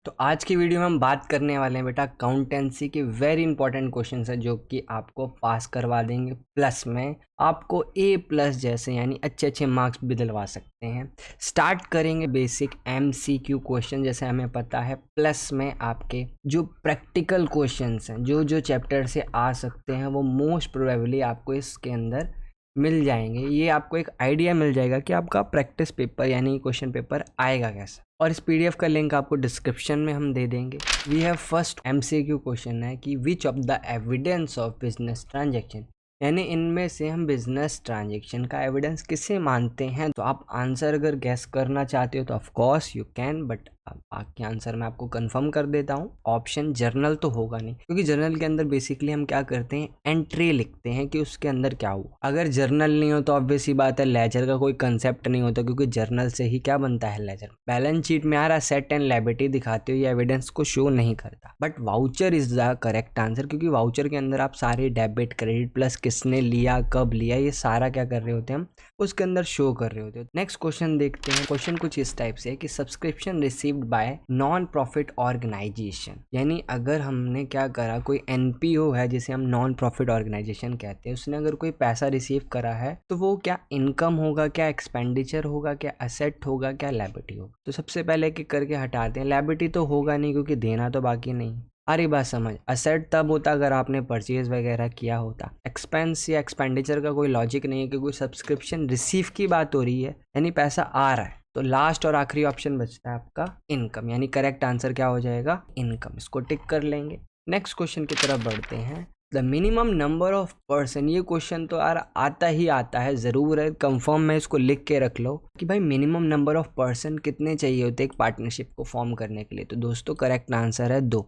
तो आज की वीडियो में हम बात करने वाले हैं बेटा अकाउंटेंसी के वेरी इंपॉर्टेंट क्वेश्चन है जो कि आपको पास करवा देंगे, प्लस में आपको A+ जैसे यानी अच्छे अच्छे मार्क्स भी दिलवा सकते हैं। स्टार्ट करेंगे बेसिक MCQ क्वेश्चन जैसे हमें पता है, प्लस में आपके जो प्रैक्टिकल क्वेश्चंस हैं जो जो चैप्टर से आ सकते हैं वो मोस्ट प्रोबेबली आपको इसके अंदर मिल जाएंगे। ये आपको एक आइडिया मिल जाएगा कि आपका प्रैक्टिस पेपर यानी क्वेश्चन पेपर आएगा कैसा। और इस PDF का लिंक आपको डिस्क्रिप्शन में हम दे देंगे। We have first MCQ question है कि which of the evidence of business transaction, यानी इनमें से हम बिजनेस ट्रांजैक्शन का एविडेंस किसे मानते हैं। तो आप आंसर अगर गैस करना चाहते हो तो of course you can, but बाकी आंसर मैं आपको कंफर्म कर देता हूँ। ऑप्शन जर्नल तो होगा नहीं, क्योंकि जर्नल के अंदर बेसिकली हम क्या करते हैं, एंट्री लिखते हैं कि उसके अंदर क्या हुआ। अगर जर्नल नहीं हो तो ऑब्वियस ही बात है लेजर का कोई कंसेप्ट नहीं होता, क्योंकि जर्नल से ही क्या बनता है, लेजर। बैलेंस शीट में यार एसेट एंड लायबिलिटी दिखाते हो, ये एविडेंस को शो नहीं करता। But voucher is the correct answer, क्योंकि वाउचर के अंदर आप सारे डेबिट क्रेडिट प्लस किसने लिया कब लिया ये सारा क्या कर रहे होते हैं, हम उसके अंदर शो कर रहे होते हैं। नेक्स्ट क्वेश्चन देखते हैं। क्वेश्चन कुछ इस टाइप से है कि subscription received by non profit organisation, यानी अगर हमने क्या करा, कोई NPO है जिसे हम नॉन प्रॉफिट ऑर्गेनाइजेशन कहते हैं, उसने अगर कोई पैसा रिसीव करा है तो वो क्या इनकम होगा, क्या एक्सपेंडिचर होगा, क्या असेट होगा, क्या लायबिलिटी होगा। तो सबसे पहले एक एक करके हटाते हैं। लायबिलिटी तो होगा नहीं क्योंकि देना तो बाकी नहीं। अरे बात समझ। असेट तब होता अगर आपने परचेज वगैरह किया होता। एक्सपेंस या एक्सपेंडिचर का कोई लॉजिक नहीं है, क्योंकि सब्सक्रिप्शन रिसीव की बात हो रही है यानी पैसा आ रहा है। तो लास्ट और आखिरी ऑप्शन बचता है आपका इनकम, यानी करेक्ट आंसर क्या हो जाएगा, इनकम। इसको टिक कर लेंगे। नेक्स्ट क्वेश्चन की तरफ बढ़ते हैं। The minimum number of person, ये क्वेश्चन तो यार आता ही आता है, ज़रूर है, कंफर्म में इसको लिख के रख लो कि भाई मिनिमम नंबर ऑफ पर्सन कितने चाहिए होते एक पार्टनरशिप को फॉर्म करने के लिए। तो दोस्तों करेक्ट आंसर है 2।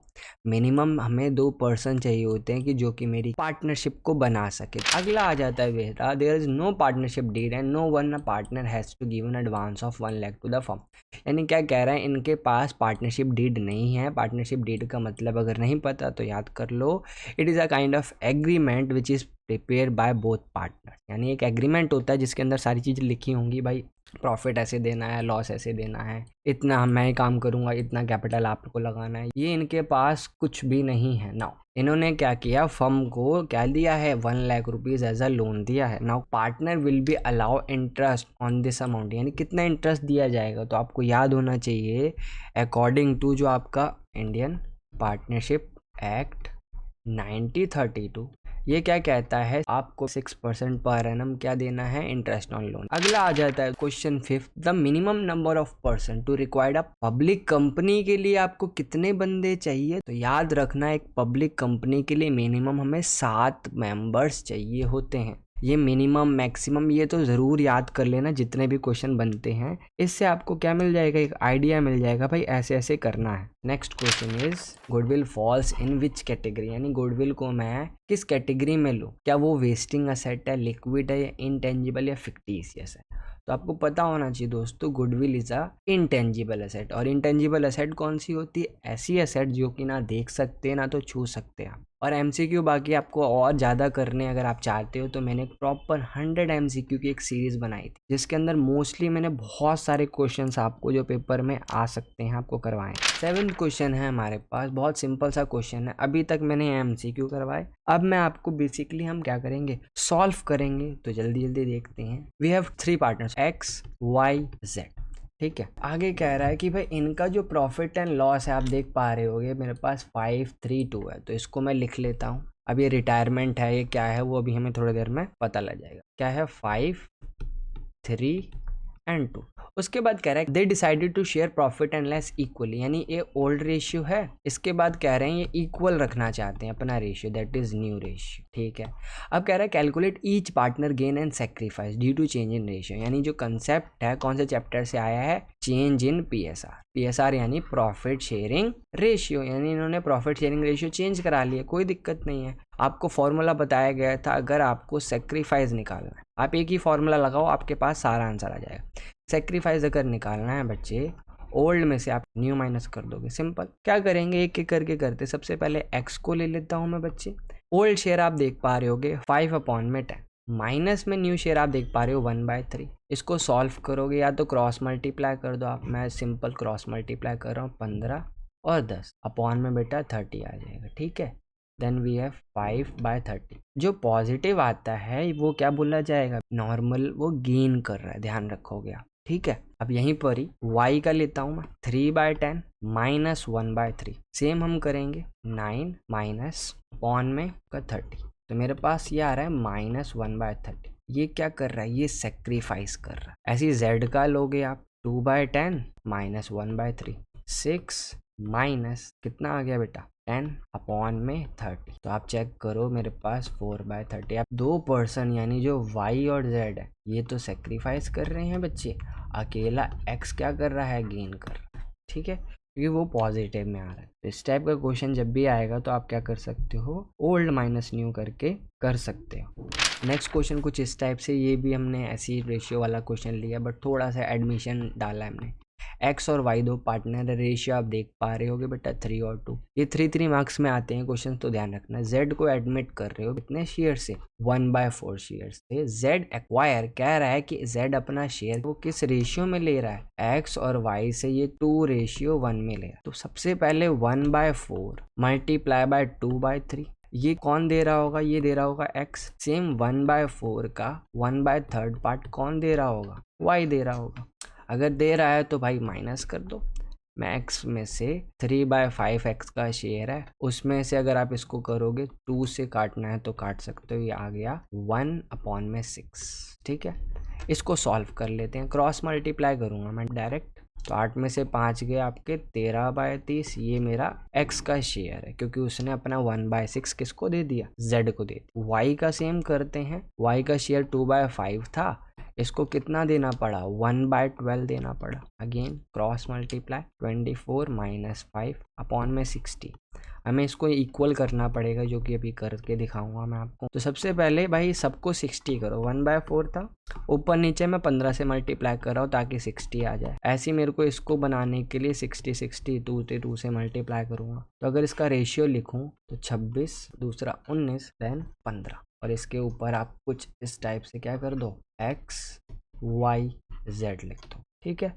मिनिमम हमें 2 पर्सन चाहिए होते हैं कि जो कि मेरी पार्टनरशिप को बना सके। अगला आ जाता है बेटा, there is no partnership deed and no one partner has to give an advance of 1 lakh to the firm. यानी क्या कह रहा है, इनके पास पार्टनरशिप डीड नहीं है। पार्टनरशिप डीड का मतलब अगर नहीं पता तो याद कर लो, it is a kind of agreement which is prepare by both partner. यानी एक एग्रीमेंट होता है जिसके अंदर सारी चीज़ें लिखी होंगी, भाई प्रॉफिट ऐसे देना है, लॉस ऐसे देना है, इतना मैं काम करूंगा, इतना कैपिटल आपको लगाना है। ये इनके पास कुछ भी नहीं है। नाउ इन्होंने क्या किया, फर्म को क्या दिया है, 1 lakh rupees as a loan दिया है। Now partner will be allow interest on this amount, यानी कितना इंटरेस्ट दिया जाएगा। तो आपको याद होना चाहिए अकॉर्डिंग टू जो आपका इंडियन पार्टनरशिप एक्ट 1932, ये क्या कहता है, आपको 6% पर एनम क्या देना है, इंटरेस्ट ऑन लोन। अगला आ जाता है question 5, the minimum number of person to required a public company के लिए आपको कितने बंदे चाहिए। तो याद रखना एक पब्लिक कंपनी के लिए मिनिमम हमें 7 मेंबर्स चाहिए होते हैं। ये मिनिमम मैक्सिमम ये तो ज़रूर याद कर लेना जितने भी क्वेश्चन बनते हैं, इससे आपको क्या मिल जाएगा, एक आइडिया मिल जाएगा भाई ऐसे ऐसे करना है। Next question is goodwill falls in which category, यानी गुडविल को मैं किस कैटेगरी में लूँ, क्या वो वेस्टिंग असेट है, लिक्विड है, या इंटेंजिबल या फिक्टिशियस है। तो आपको पता होना चाहिए दोस्तों, goodwill is a intangible asset. और इंटेंजिबल असेट कौन सी होती है, ऐसी असेट जो कि ना देख सकते ना तो छू सकते आप। और MCQ बाकी आपको और ज़्यादा करने अगर आप चाहते हो तो मैंने प्रॉपर 100 MCQ की एक सीरीज़ बनाई थी, जिसके अंदर मोस्टली मैंने बहुत सारे क्वेश्चंस आपको जो पेपर में आ सकते हैं आपको करवाएं। 7th क्वेश्चन है हमारे पास, बहुत सिंपल सा क्वेश्चन है। अभी तक मैंने MCQ करवाए, अब मैं आपको बेसिकली हम क्या करेंगे, सॉल्व करेंगे। तो जल्दी जल्दी देखते हैं। We have 3 partners X Y Z, ठीक है। आगे कह रहा है कि भाई इनका जो प्रॉफिट एंड लॉस है, आप देख पा रहे होगे मेरे पास 532 है, तो इसको मैं लिख लेता हूँ। अब ये रिटायरमेंट है, ये क्या है वो अभी हमें थोड़ी देर में पता लग जाएगा। क्या है, 5, 3 एंड 2। उसके बाद कह रहा है they decided to share profit and loss equally, यानी ये ओल्ड रेशियो है। इसके बाद कह रहे हैं ये इक्वल रखना चाहते हैं अपना ratio, that is new ratio, ठीक है। अब कह रहा है calculate each partner gain and sacrifice due to change in ratio, यानी जो कंसेप्ट है कौन से चैप्टर से आया है, चेंज इन PSR यानी प्रॉफिट शेयरिंग रेशियो, यानी इन्होंने प्रॉफिट शेयरिंग रेशियो चेंज करा लिया, कोई दिक्कत नहीं है। आपको फॉर्मूला बताया गया था, अगर आपको सेक्रीफाइस निकालना है आप एक ही फॉर्मूला लगाओ, आपके पास सारा आंसर आ जाएगा। सेक्रीफाइस अगर निकालना है बच्चे, ओल्ड में से आप न्यू माइनस कर दोगे, सिंपल। क्या करेंगे, एक एक करके करते। सबसे पहले x को ले लेता हूं मैं बच्चे। ओल्ड शेयर आप देख पा रहे होगे 5/10, माइनस में न्यू शेयर आप देख पा रहे हो 1/3। इसको सॉल्व करोगे या तो क्रॉस मल्टीप्लाई कर दो आप, मैं सिंपल क्रॉस मल्टीप्लाई कर रहा हूँ। 15 और 10 अपॉन में बेटा 30 आ जाएगा, ठीक है। Then we have 5/30। जो पॉजिटिव आता है वो क्या बोला जाएगा, नॉर्मल वो गेन कर रहा है, ध्यान रखोगे आप, ठीक है। अब यहीं पर ही y का लेता हूँ मैं 3/10 माइनस 1/3। सेम हम करेंगे 9 माइनस अपॉन में का 30, तो मेरे पास ये आ रहा है -1/30। ये क्या कर रहा है, ये सेक्रीफाइस कर रहा है। ऐसे z का लोगे आप 2/10 माइनस 1/3, 6 माइनस कितना आ गया बेटा 10 अपॉन में 30। तो आप चेक करो मेरे पास 4/30। आप 2 पर्सन यानी जो y और z है ये तो सेक्रीफाइस कर रहे हैं बच्चे, अकेला x क्या कर रहा है, गेन कर रहा है, ठीक है, क्योंकि वो पॉजिटिव में आ रहा है। तो इस टाइप का क्वेश्चन जब भी आएगा तो आप क्या कर सकते हो, ओल्ड माइनस न्यू करके कर सकते हो। नेक्स्ट क्वेश्चन कुछ इस टाइप से, ये भी हमने ऐसी रेशियो वाला क्वेश्चन लिया बट थोड़ा सा एडमिशन डाला हमने। एक्स और वाई दो पार्टनर है, रेशियो आप देख पा रहे होगे बेटा 3 और 2। ये 3 मार्क्स में आते हैं क्वेश्चन, तो ध्यान रखना। जेड को एडमिट कर रहे हो कितने शेयर से, 1/4 शेयर से। जेड एक्वायर कह रहा है कि जेड अपना शेयर वो किस रेशियो में ले रहा है, एक्स और वाई से ये 2:1 में ले रहा है। तो सबसे पहले 1/4 मल्टीप्लाई बाय 2/3, ये कौन दे रहा होगा, ये दे रहा होगा x। सेम 1/4 का 1/3 पार्ट कौन दे रहा होगा, y दे रहा होगा। अगर दे रहा है तो भाई माइनस कर दो। मैं x में से 3/5 x का शेयर है, उसमें से अगर आप इसको करोगे 2 से काटना है तो काट सकते हो, ये आ गया 1/6, ठीक है। इसको सॉल्व कर लेते हैं, क्रॉस मल्टीप्लाई करूंगा मैं डायरेक्ट। तो 8 में से 5 गए आपके 13/30, ये मेरा x का शेयर है क्योंकि उसने अपना 1/6 किसको दे दिया, z को दे दिया। y का सेम करते हैं, y का शेयर 2/5 था, इसको कितना देना पड़ा, 1/12 देना पड़ा। Again cross multiply, 24 minus 5 upon में 60। हमें इसको इक्वल करना पड़ेगा जो कि अभी करके दिखाऊंगा मैं आपको। तो सबसे पहले भाई सबको 60 करो, 1/4 था, ऊपर नीचे मैं 15 से मल्टीप्लाई कर रहा हूँ ताकि 60 आ जाए। ऐसे मेरे को इसको बनाने के लिए 60 2 से मल्टीप्लाई करूँगा। तो अगर इसका रेशियो लिखूँ तो 26, दूसरा 19, देन 15, और इसके ऊपर आप कुछ इस टाइप से क्या कर दो, x y z लिख दो, ठीक है।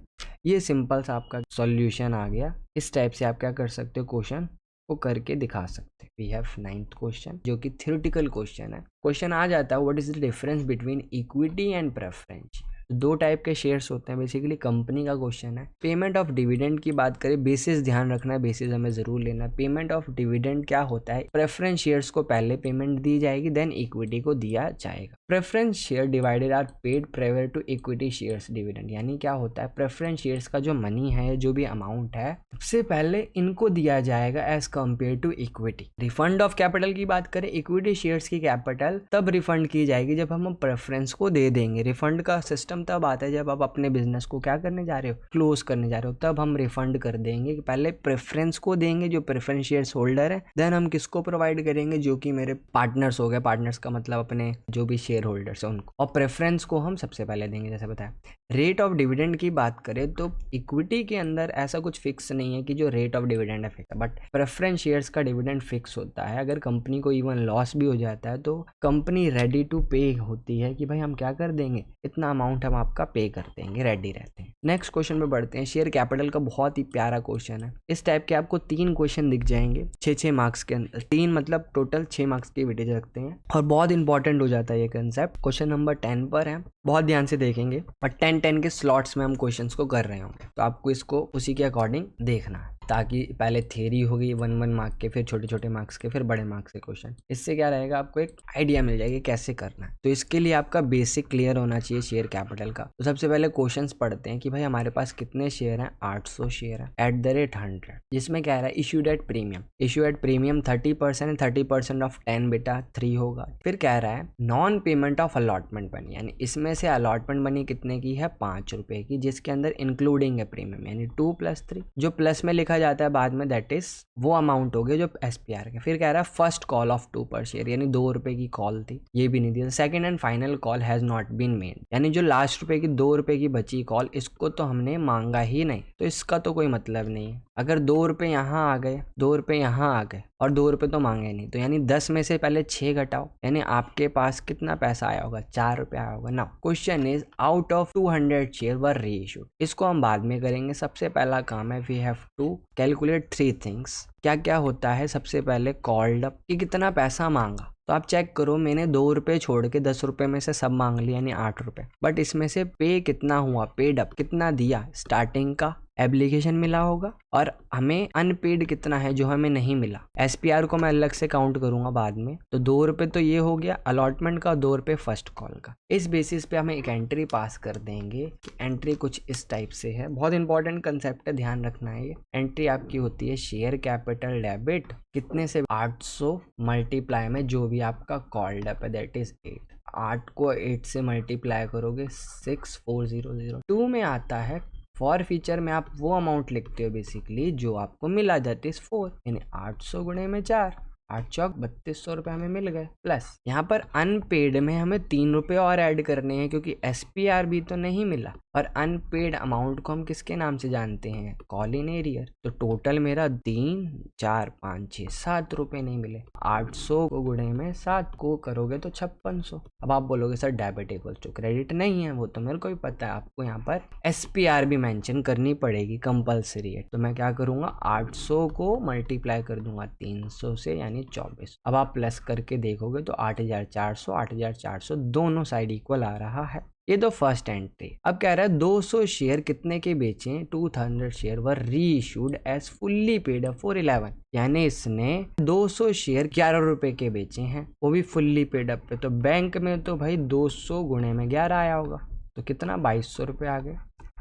ये सिंपल सा आपका सॉल्यूशन आ गया। इस टाइप से आप क्या कर सकते हो, क्वेश्चन को करके दिखा सकते हैं। वी हैव 9th क्वेश्चन जो कि थ्योरेटिकल क्वेश्चन है। क्वेश्चन आ जाता है what is the difference between equity and preference. 2 type के शेयर्स होते हैं, बेसिकली कंपनी का क्वेश्चन है। पेमेंट ऑफ डिविडेंड की बात करें, बेसिस ध्यान रखना है, बेसिस हमें जरूर लेना है। पेमेंट ऑफ डिविडेंड क्या होता है, प्रेफरेंस शेयर्स को पहले पेमेंट दी जाएगी, देन इक्विटी को दिया जाएगा। Preference share divided are paid prior to equity shares dividend, यानी क्या होता है, प्रेफरेंस शेयर्स का जो मनी है, जो भी अमाउंट है, सबसे पहले इनको दिया जाएगा as compare to equity. Refund of capital की बात करें, इक्विटी शेयर्स की कैपिटल तब रिफंड की जाएगी जब हम प्रेफरेंस को दे देंगे। रिफंड का सिस्टम तब आता है जब आप अपने बिजनेस को क्या करने जा रहे हो, क्लोज करने जा रहे हो, तब हम रिफंड कर देंगे। कि पहले प्रेफरेंस को देंगे जो प्रेफरेंस शेयर्स होल्डर है, देन हम किसको प्रोवाइड करेंगे, जो कि मेरे पार्टनर्स हो गए, पार्टनर्स का मतलब अपने जो भी शेयर होल्डर्स है उनको, और प्रेफरेंस को हम सबसे पहले देंगे जैसे बताया। रेट ऑफ डिविडेंड की बात करें तो इक्विटी के अंदर ऐसा कुछ फिक्स नहीं है कि जो रेट ऑफ डिविडेंड है फिक्स है, बट प्रेफरेंस शेयर्स का डिविडेंड फिक्स होता है। अगर कंपनी को इवन लॉस भी हो जाता है तो कंपनी रेडी टू पे होती है कि भाई हम क्या कर देंगे, इतना अमाउंट हम आपका पे कर देंगे, रेडी रहते हैं। नेक्स्ट क्वेश्चन पे बढ़ते हैं। शेयर कैपिटल का बहुत ही प्यारा क्वेश्चन है। इस टाइप के आपको 3 क्वेश्चन दिख जाएंगे 6 मार्क्स के अंदर, 3 मतलब टोटल 6 मार्क्स की वेटेज रखते हैं और बहुत इंपॉर्टेंट हो जाता है ये कंसेप्ट। क्वेश्चन नंबर 10 पर है, बहुत ध्यान से देखेंगे और 10 के स्लॉट्स में हम क्वेश्चंस को कर रहे होंगे, तो आपको इसको उसी के अकॉर्डिंग देखना है, ताकि पहले थ्योरी होगी 1 मार्क के, फिर छोटे छोटे मार्क्स के, फिर बड़े मार्क्स के क्वेश्चन। इससे क्या रहेगा, आपको एक आइडिया मिल जाएगी कैसे करना है। तो इसके लिए आपका बेसिक क्लियर होना चाहिए शेयर कैपिटल का। तो सबसे पहले क्वेश्चंस पढ़ते हैं कि भाई हमारे पास कितने शेयर हैं, 800 शेयर है एट द रेट 100, जिसमें क्या रहा है, issued at premium. Issue at premium 30%, 30% of 10 बेटा 3 होगा। फिर कह रहा है नॉन पेमेंट ऑफ अलॉटमेंट बनी, यानी इसमें से अलॉटमेंट बनी कितने की है, 5 रुपए की, जिसके अंदर इंक्लूडिंग है प्रीमियम, यानी 2 + 3 जो प्लस में लिखा जाता है बाद में, दैट इज वो अमाउंट हो गया जो SPR के। फिर कह रहा है फर्स्ट कॉल ऑफ 2 पर शेयर, यानी 2 रुपए की कॉल थी, ये भी नहीं दिया। Second and final call has not been made, यानी जो लास्ट रुपए की 2 रुपए की बची कॉल, इसको तो हमने मांगा ही नहीं, तो इसका तो कोई मतलब नहीं है। अगर 2 रुपए यहाँ आ गए, 2 रुपए यहाँ आ गए और 2 रुपए तो मांगे नहीं, तो यानी 10 में से पहले 6 घटाओ, यानी आपके पास कितना पैसा आया होगा, 4 रुपए आया होगा। Now question is out of 200 share were reissued, इसको हम बाद में करेंगे। सबसे पहला काम है we have to calculate 3 things. क्या क्या होता है, सबसे पहले कॉल्ड अप कि कितना पैसा मांगा, तो आप चेक करो मैंने 2 रुपये छोड़ के 10 रुपये में से सब मांग लिया यानी 8 रुपये, बट इसमें से पे कितना हुआ, पेड अप कितना दिया, स्टार्टिंग का एप्लीकेशन मिला होगा, और हमें अनपेड कितना है जो हमें नहीं मिला। SPR को मैं अलग से काउंट करूंगा बाद में। तो 2 रुपये तो ये हो गया अलॉटमेंट का, 2 रुपये फर्स्ट कॉल का। इस बेसिस पे हमें एक एंट्री पास कर देंगे कि एंट्री कुछ इस टाइप से है। बहुत इंपॉर्टेंट कंसेप्ट है, ध्यान रखना है। ये एंट्री आपकी होती है शेयर कैपिटल डेबिट कितने से, 800 मल्टीप्लाई में जो भी आपका कॉल्ड अप है दैट इज 8। 8 को 8 से मल्टीप्लाई करोगे 6400। में आता है फॉर फीचर में आप वो अमाउंट लिखते हो बेसिकली जो आपको मिला, दैट इज 4, यानी 800 गुणे में 4, 8 चौक 3200 रुपये हमें मिल गए। प्लस यहाँ पर अनपेड में हमें 3 रुपये और ऐड करने हैं क्योंकि SPR भी तो नहीं मिला, और अनपेड अमाउंट को हम किसके नाम से जानते हैं, कॉल इन एरियर। तो टोटल मेरा 3, 4, 5, 6, 7 रुपये नहीं मिले। 800 को गुणे में 7 को करोगे तो 5600। अब आप बोलोगे sir debit equals to credit नहीं है, वो तो मेरे को भी पता है। आपको यहाँ पर SPR भी मेंशन करनी पड़ेगी, कंपलसरी है। तो मैं क्या करूँगा, 800 को मल्टीप्लाई कर दूंगा 300 से यानी 24। अब आप प्लस करके देखोगे तो 8400, 8400 दोनों साइड इक्वल आ रहा है। ये तो फर्स्ट एंट्री। अब कह रहा है 200 शेयर कितने के बेचे, 200 share were reissued as fully paid up for 11, यानी इसने 200 शेयर 11 रुपए के बेचे हैं, वो भी फुल्ली पेड अप पे। तो बैंक में तो भाई 200 गुणे में 11 आया होगा, तो कितना 2200 रुपये आ गए।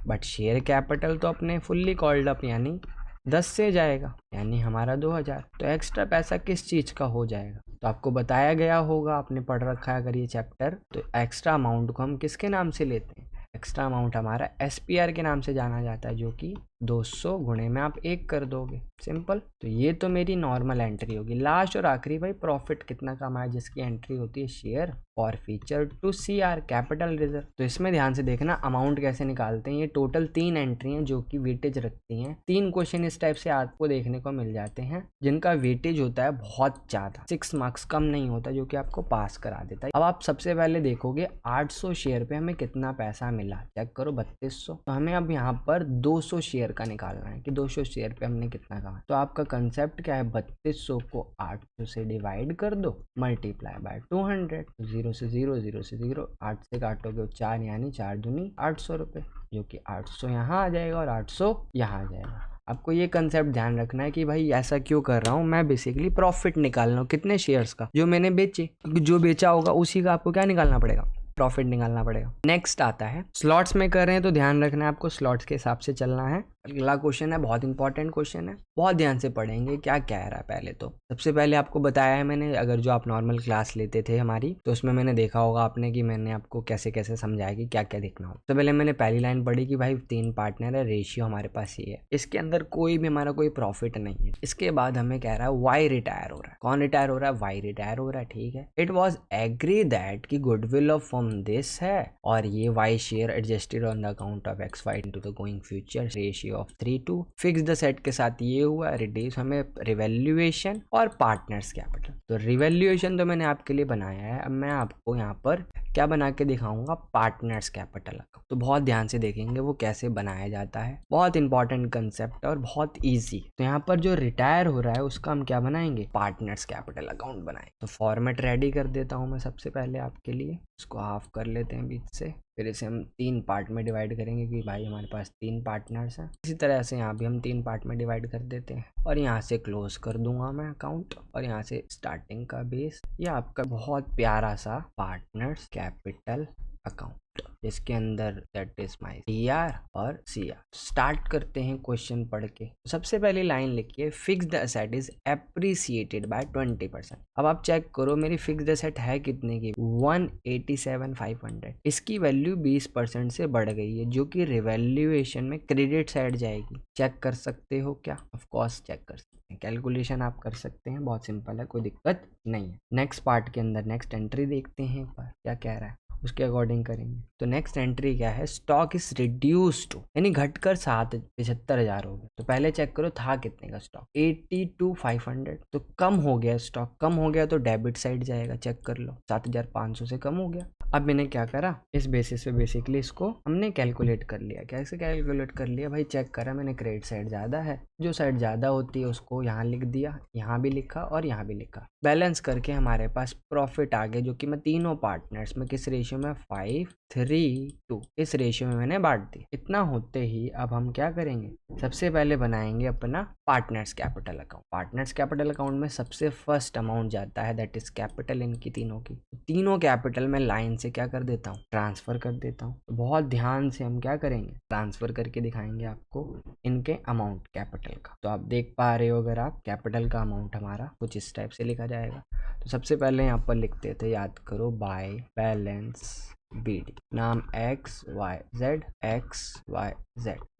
बट शेयर कैपिटल तो अपने फुल्ली कॉल्ड अप यानी 10 से जाएगा, यानी हमारा 2000। तो एक्स्ट्रा पैसा किस चीज़ का हो जाएगा, तो आपको बताया गया होगा, आपने पढ़ रखा है अगर ये चैप्टर। तो एक्स्ट्रा अमाउंट को हम किसके नाम से लेते हैं, एक्स्ट्रा अमाउंट हमारा SPR के नाम से जाना जाता है, जो कि 200 गुणे में आप 1 कर दोगे, सिंपल। तो ये तो मेरी नॉर्मल एंट्री होगी। लास्ट और आखिरी भाई प्रॉफिट कितना कमाया, जिसकी एंट्री होती है share forfeiture to CR capital reserve. तो इसमें ध्यान से देखना अमाउंट कैसे निकालते हैं। ये टोटल 3 एंट्री हैं जो कि वेटेज रखती हैं। 3 क्वेश्चन इस टाइप से आपको देखने को मिल जाते हैं जिनका वेटेज होता है बहुत ज्यादा, 6 मार्क्स कम नहीं होता, जो कि आपको पास करा देता है। अब आप सबसे पहले देखोगे 800 शेयर पे हमें कितना पैसा मिला, चेक करो 3200। तो हमें अब यहाँ पर 200 शेयर का निकालना है कि 200 शेयर पे हमने कितना कमा। तो आपका कंसेप्ट क्या है, 3200 को 800 से डिवाइड कर दो, मल्टीप्लाई बाय 200। 0 से 0, 0 से 0, 8 से काटोगे 4, यानी 4 दूनी 800 रुपये, जो कि 800 यहाँ आ जाएगा और 800 यहाँ आ जाएगा। आपको ये कंसेप्ट ध्यान रखना है कि भाई ऐसा क्यों कर रहा हूँ, मैं बेसिकली प्रॉफिट निकाल रहा हूँ कितने शेयर्स का, जो मैंने बेचे, जो बेचा होगा उसी का आपको क्या निकालना पड़ेगा, प्रॉफिट निकालना पड़ेगा। नेक्स्ट आता है स्लॉट्स में कर रहे हैं तो ध्यान रखना है आपको, स्लॉट्स के हिसाब से चलना है। अगला क्वेश्चन है, बहुत इंपॉर्टेंट क्वेश्चन है, बहुत ध्यान से पढ़ेंगे क्या कह रहा है। पहले तो सबसे पहले आपको बताया है मैंने, अगर जो आप नॉर्मल क्लास लेते थे हमारी, तो उसमें मैंने देखा होगा आपने कि मैंने आपको कैसे कैसे समझाया कि क्या क्या देखना हो। सबसे पहले मैंने पहली लाइन पढ़ी कि भाई 3 पार्टनर है, रेशियो हमारे पास ये है, इसके अंदर कोई भी हमारा कोई प्रॉफिट नहीं है। इसके बाद हमें कह रहा है वाई रिटायर हो रहा है। कौन रिटायर हो रहा है, वाई रिटायर हो रहा है, ठीक है। इट वॉज एग्री दैट की गुडविल ऑफ फर्म दिस है, और ये Y share adjusted on the account of XY into the going future, ratio of 3:2। Fix the set के साथ ये हुआ, रिड्यूस हमें रिवैल्यूएशन और पार्टनर्स कैपिटल। तो रिवैल्यूएशन तो मैंने आपके लिए बनाया है, अब मैं आपको यहाँ पर क्या बना के दिखाऊंगा, पार्टनर्स कैपिटल अकाउंट। तो बहुत ध्यान से देखेंगे वो कैसे बनाया जाता है, बहुत इंपॉर्टेंट कंसेप्ट और बहुत ईजी। तो यहाँ पर जो रिटायर हो रहा है उसका हम क्या बनाएंगे, पार्टनर्स कैपिटल अकाउंट बनाएंगे। तो फॉर्मेट रेडी कर देता हूँ मैं सबसे पहले आपके लिए, इसको हाफ कर लेते हैं बीच से, फिर इसे हम 3 पार्ट में डिवाइड करेंगे कि भाई हमारे पास 3 पार्टनर्स हैं। इसी तरह से यहाँ भी हम 3 पार्ट में डिवाइड कर देते हैं, और यहाँ से क्लोज कर दूंगा मैं अकाउंट, और यहाँ से स्टार्टिंग का बेस, ये आपका बहुत प्यारा सा पार्टनर्स कैपिटल अकाउंट, जिसके अंदर दैट इज माई CR और CR। स्टार्ट करते हैं क्वेश्चन पढ़ के। सबसे पहली लाइन लिखिए, fixed asset is appreciated by 20%। अब आप चेक करो मेरी फिक्स्ड एसेट है कितने की, 187,500। इसकी वैल्यू 20% से बढ़ गई है, जो कि रिवैल्यूएशन में क्रेडिट साइड जाएगी। चेक कर सकते हो क्या, ऑफ कोर्स चेक कर सकते हैं, कैलकुलेशन आप कर सकते हैं, बहुत सिंपल है, कोई दिक्कत नहीं है। नेक्स्ट पार्ट के अंदर नेक्स्ट एंट्री देखते हैं एक बार क्या कह रहा है, उसके अकॉर्डिंग करेंगे। तो नेक्स्ट एंट्री क्या है, स्टॉक इज रिड्यूस टू, यानी घटकर 75,000 हो गया। तो पहले चेक करो था कितने का स्टॉक, 82,500। तो कम हो गया स्टॉक, कम हो गया तो डेबिट साइड जाएगा, चेक कर लो 7,500 से कम हो गया। अब मैंने क्या करा, इस बेसिस पे बेसिकली इसको हमने कैलकुलेट कर लिया। कैसे कैलकुलेट कर लिया भाई, चेक करा मैंने क्रेडिट साइड ज़्यादा है, जो साइड ज़्यादा होती है उसको यहाँ लिख दिया, यहाँ भी लिखा और यहाँ भी लिखा। बैलेंस करके हमारे पास प्रॉफिट आ गया, जो कि मैं तीनों पार्टनर्स में किस रेशियो में 5:3:2 इस रेशियो में मैंने बांट दी। इतना होते ही अब हम क्या करेंगे, सबसे पहले बनाएंगे अपना partners capital account. Partners capital account में सबसे फर्स्ट अमाउंट जाता है, दैट इज कैपिटल इनकी तीनों की। तीनों कैपिटल में लाइन से क्या कर देता हूँ, ट्रांसफर कर देता हूँ। तो बहुत ध्यान से हम क्या करेंगे, ट्रांसफर करके दिखाएंगे आपको इनके अमाउंट कैपिटल का। तो आप देख पा रहे हो, अगर आप कैपिटल का अमाउंट हमारा कुछ इस टाइप से लिखा जाएगा। तो सबसे पहले यहाँ पर लिखते थे, याद करो, बाय बैलेंस BD, नाम XYZ,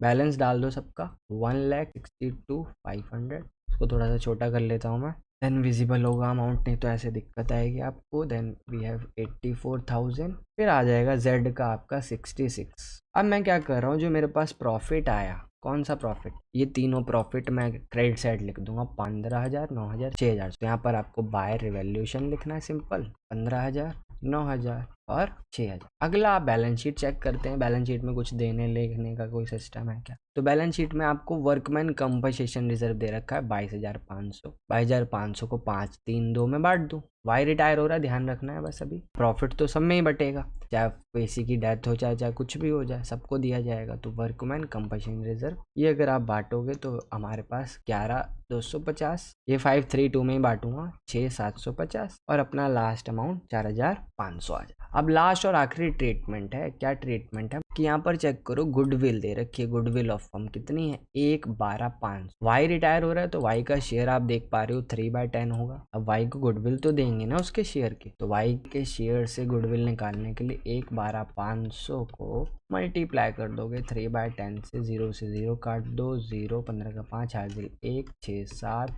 बैलेंस डाल दो सबका 1,62,500। इसको थोड़ा सा छोटा कर लेता हूँ मैं, देन विजिबल होगा अमाउंट, नहीं तो ऐसे दिक्कत आएगी आपको। देन वी हैव 84,000, फिर आ जाएगा Z का आपका 66। अब मैं क्या कर रहा हूँ, जो मेरे पास प्रॉफिट आया, कौन सा प्रॉफिट, ये तीनों प्रॉफिट मैं क्रेडिट साइड लिख दूंगा, 15,000, 9,000, 6,000। तो यहाँ पर आपको बाय रिवैल्यूएशन लिखना है सिंपल, 15,000, 9,000 और 6,000। अगला आप बैलेंस शीट चेक करते हैं, बैलेंस शीट में कुछ देने लेने का कोई सिस्टम है क्या। तो बैलेंस शीट में आपको वर्कमैन कंपनसेशन रिजर्व दे रखा है 22,500। 22,500 को 5-3-2 में बांट दूं। वाई रिटायर हो रहा है, ध्यान रखना है बस। अभी प्रॉफिट तो सब में ही बटेगा, चाहे किसी की डेथ हो चाहे कुछ भी हो जाए, सबको दिया जाएगा। तो वर्कमैन कंपनसेशन रिजर्व ये अगर आप बांटोगे तो हमारे पास 11,250, ये 532 में ही बांटूंगा 6,750 और अपना लास्ट अमाउंट 4,500 आ जाए। अब लास्ट और आखिरी ट्रीटमेंट है, क्या ट्रीटमेंट है कि यहाँ पर चेक करो, गुडविल दे रखी है, गुडविल ऑफ फर्म कितनी है, 1,12,500। वाई रिटायर हो रहा है तो वाई का शेयर आप देख पा रहे हो 3/10 होगा। अब वाई को गुडविल तो देंगे ना उसके शेयर की, तो वाई के शेयर से गुडविल निकालने के लिए 1,12,500 को मल्टीप्लाई कर दोगे 3/10 से, 0 से 0 काट दो, 0, 15 का 5 हाजिर 1, 6, 7,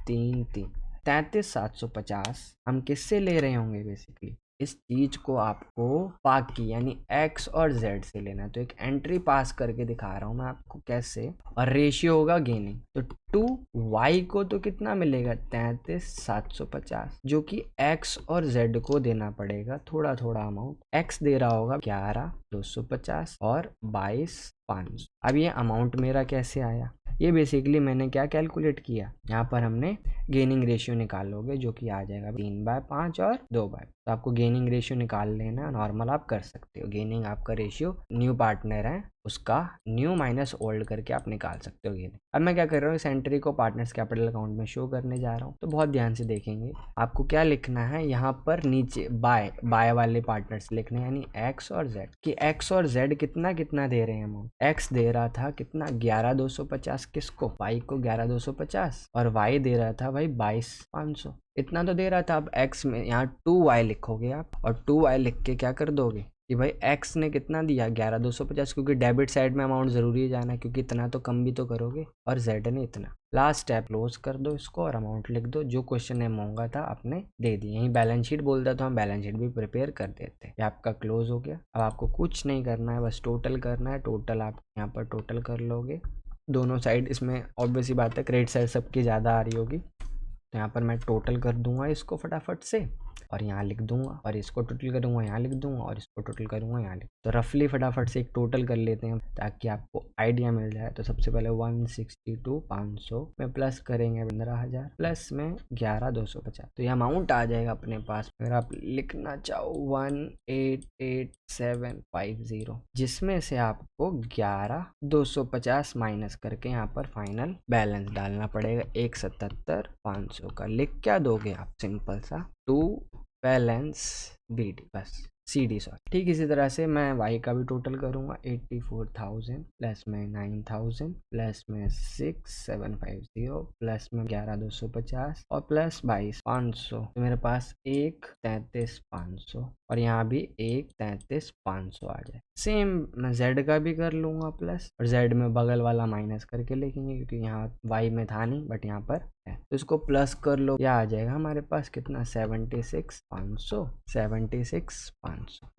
3, 3, 33,750 हम किससे ले रहे होंगे, बेसिकली इस चीज को आपको बाकी यानी x और z से लेना है। तो एक एंट्री पास करके दिखा रहा हूं मैं आपको कैसे, और रेशियो होगा गेनिंग। तो 2y को तो कितना मिलेगा, 33,750, जो कि x और z को देना पड़ेगा थोड़ा थोड़ा अमाउंट। x दे रहा होगा 11,250 और 22,500। अब ये अमाउंट मेरा कैसे आया, ये बेसिकली मैंने क्या कैलकुलेट किया, यहाँ पर हमने गेनिंग रेशियो निकालोगे, जो कि आ जाएगा 3/5 और 2/5। तो आपको गेनिंग रेशियो निकाल लेना, नॉर्मल आप कर सकते हो। गेनिंग आपका रेशियो न्यू पार्टनर है उसका न्यू माइनस ओल्ड करके आप निकाल सकते हो गेनिंग। अब मैं क्या कर रहा हूँ, इस एंट्री को पार्टनर्स कैपिटल अकाउंट में शो करने जा रहा हूँ। तो बहुत ध्यान से देखेंगे, आपको क्या लिखना है, यहाँ पर नीचे बाय वाले पार्टनर्स लिखने हैं, यानी एक्स और जेड, कि एक्स और जेड कितना कितना दे रहे हैं अमाउंट। एक्स दे रहा था कितना, 11,250 किसको, वाई को 11,250, और वाई दे रहा था भाई 22,500, इतना तो दे रहा था। अब x में यहाँ 2y लिखोगे आप, और 2y लिख के क्या कर दोगे कि भाई x ने कितना दिया, 11,250, क्योंकि डेबिट साइड में अमाउंट जरूरी है जाना, क्योंकि इतना तो कम भी तो करोगे, और z ने इतना। लास्ट स्टेप क्लोज कर दो इसको और अमाउंट लिख दो, जो क्वेश्चन ने मांगा था आपने दे दी। यही बैलेंस शीट बोलता तो हम बैलेंस शीट भी प्रिपेयर कर देते। ये आपका क्लोज हो गया। अब आपको कुछ नहीं करना है, बस टोटल करना है। टोटल आप यहाँ पर टोटल कर लोगे दोनों साइड। इसमें ऑब्वियस ही बात है क्रेडिट साइड सबकी ज़्यादा आ रही होगी, तो यहाँ पर मैं टोटल कर दूंगा इसको फटाफट से, और यहाँ लिख दूंगा, और इसको टोटल करूंगा यहाँ लिख दूंगा, और इसको टोटल करूंगा यहाँ लिख। तो रफली फटाफट से एक टोटल कर लेते हैं ताकि आपको आइडिया मिल जाए। तो सबसे पहले 162,500 में प्लस करेंगे 15,000 प्लस में 11,250, तो ये अमाउंट आ जाएगा अपने पास। अगर आप लिखना चाहो 1,88,750, जिसमें से आपको 11,250 माइनस करके यहाँ पर फाइनल बैलेंस डालना पड़ेगा 1,77,500 का। लिख क्या दोगे आप, सिंपल सा 2 बैलेंस BD, बस CD सॉरी। ठीक इसी तरह से मैं y का भी टोटल करूंगा, 84,000 प्लस में 9,000 प्लस में 6,750 प्लस में 11,250 और प्लस 22,500, तो मेरे पास 1,33,500 और यहाँ भी 1,33,500 आ जाए। सेम मैं z का भी कर लूंगा प्लस, और z में बगल वाला माइनस करके लिखेंगे, क्योंकि यहाँ y में था नहीं बट यहाँ पर है। तो इसको प्लस कर लो, क्या आ जाएगा हमारे पास कितना, 76,500।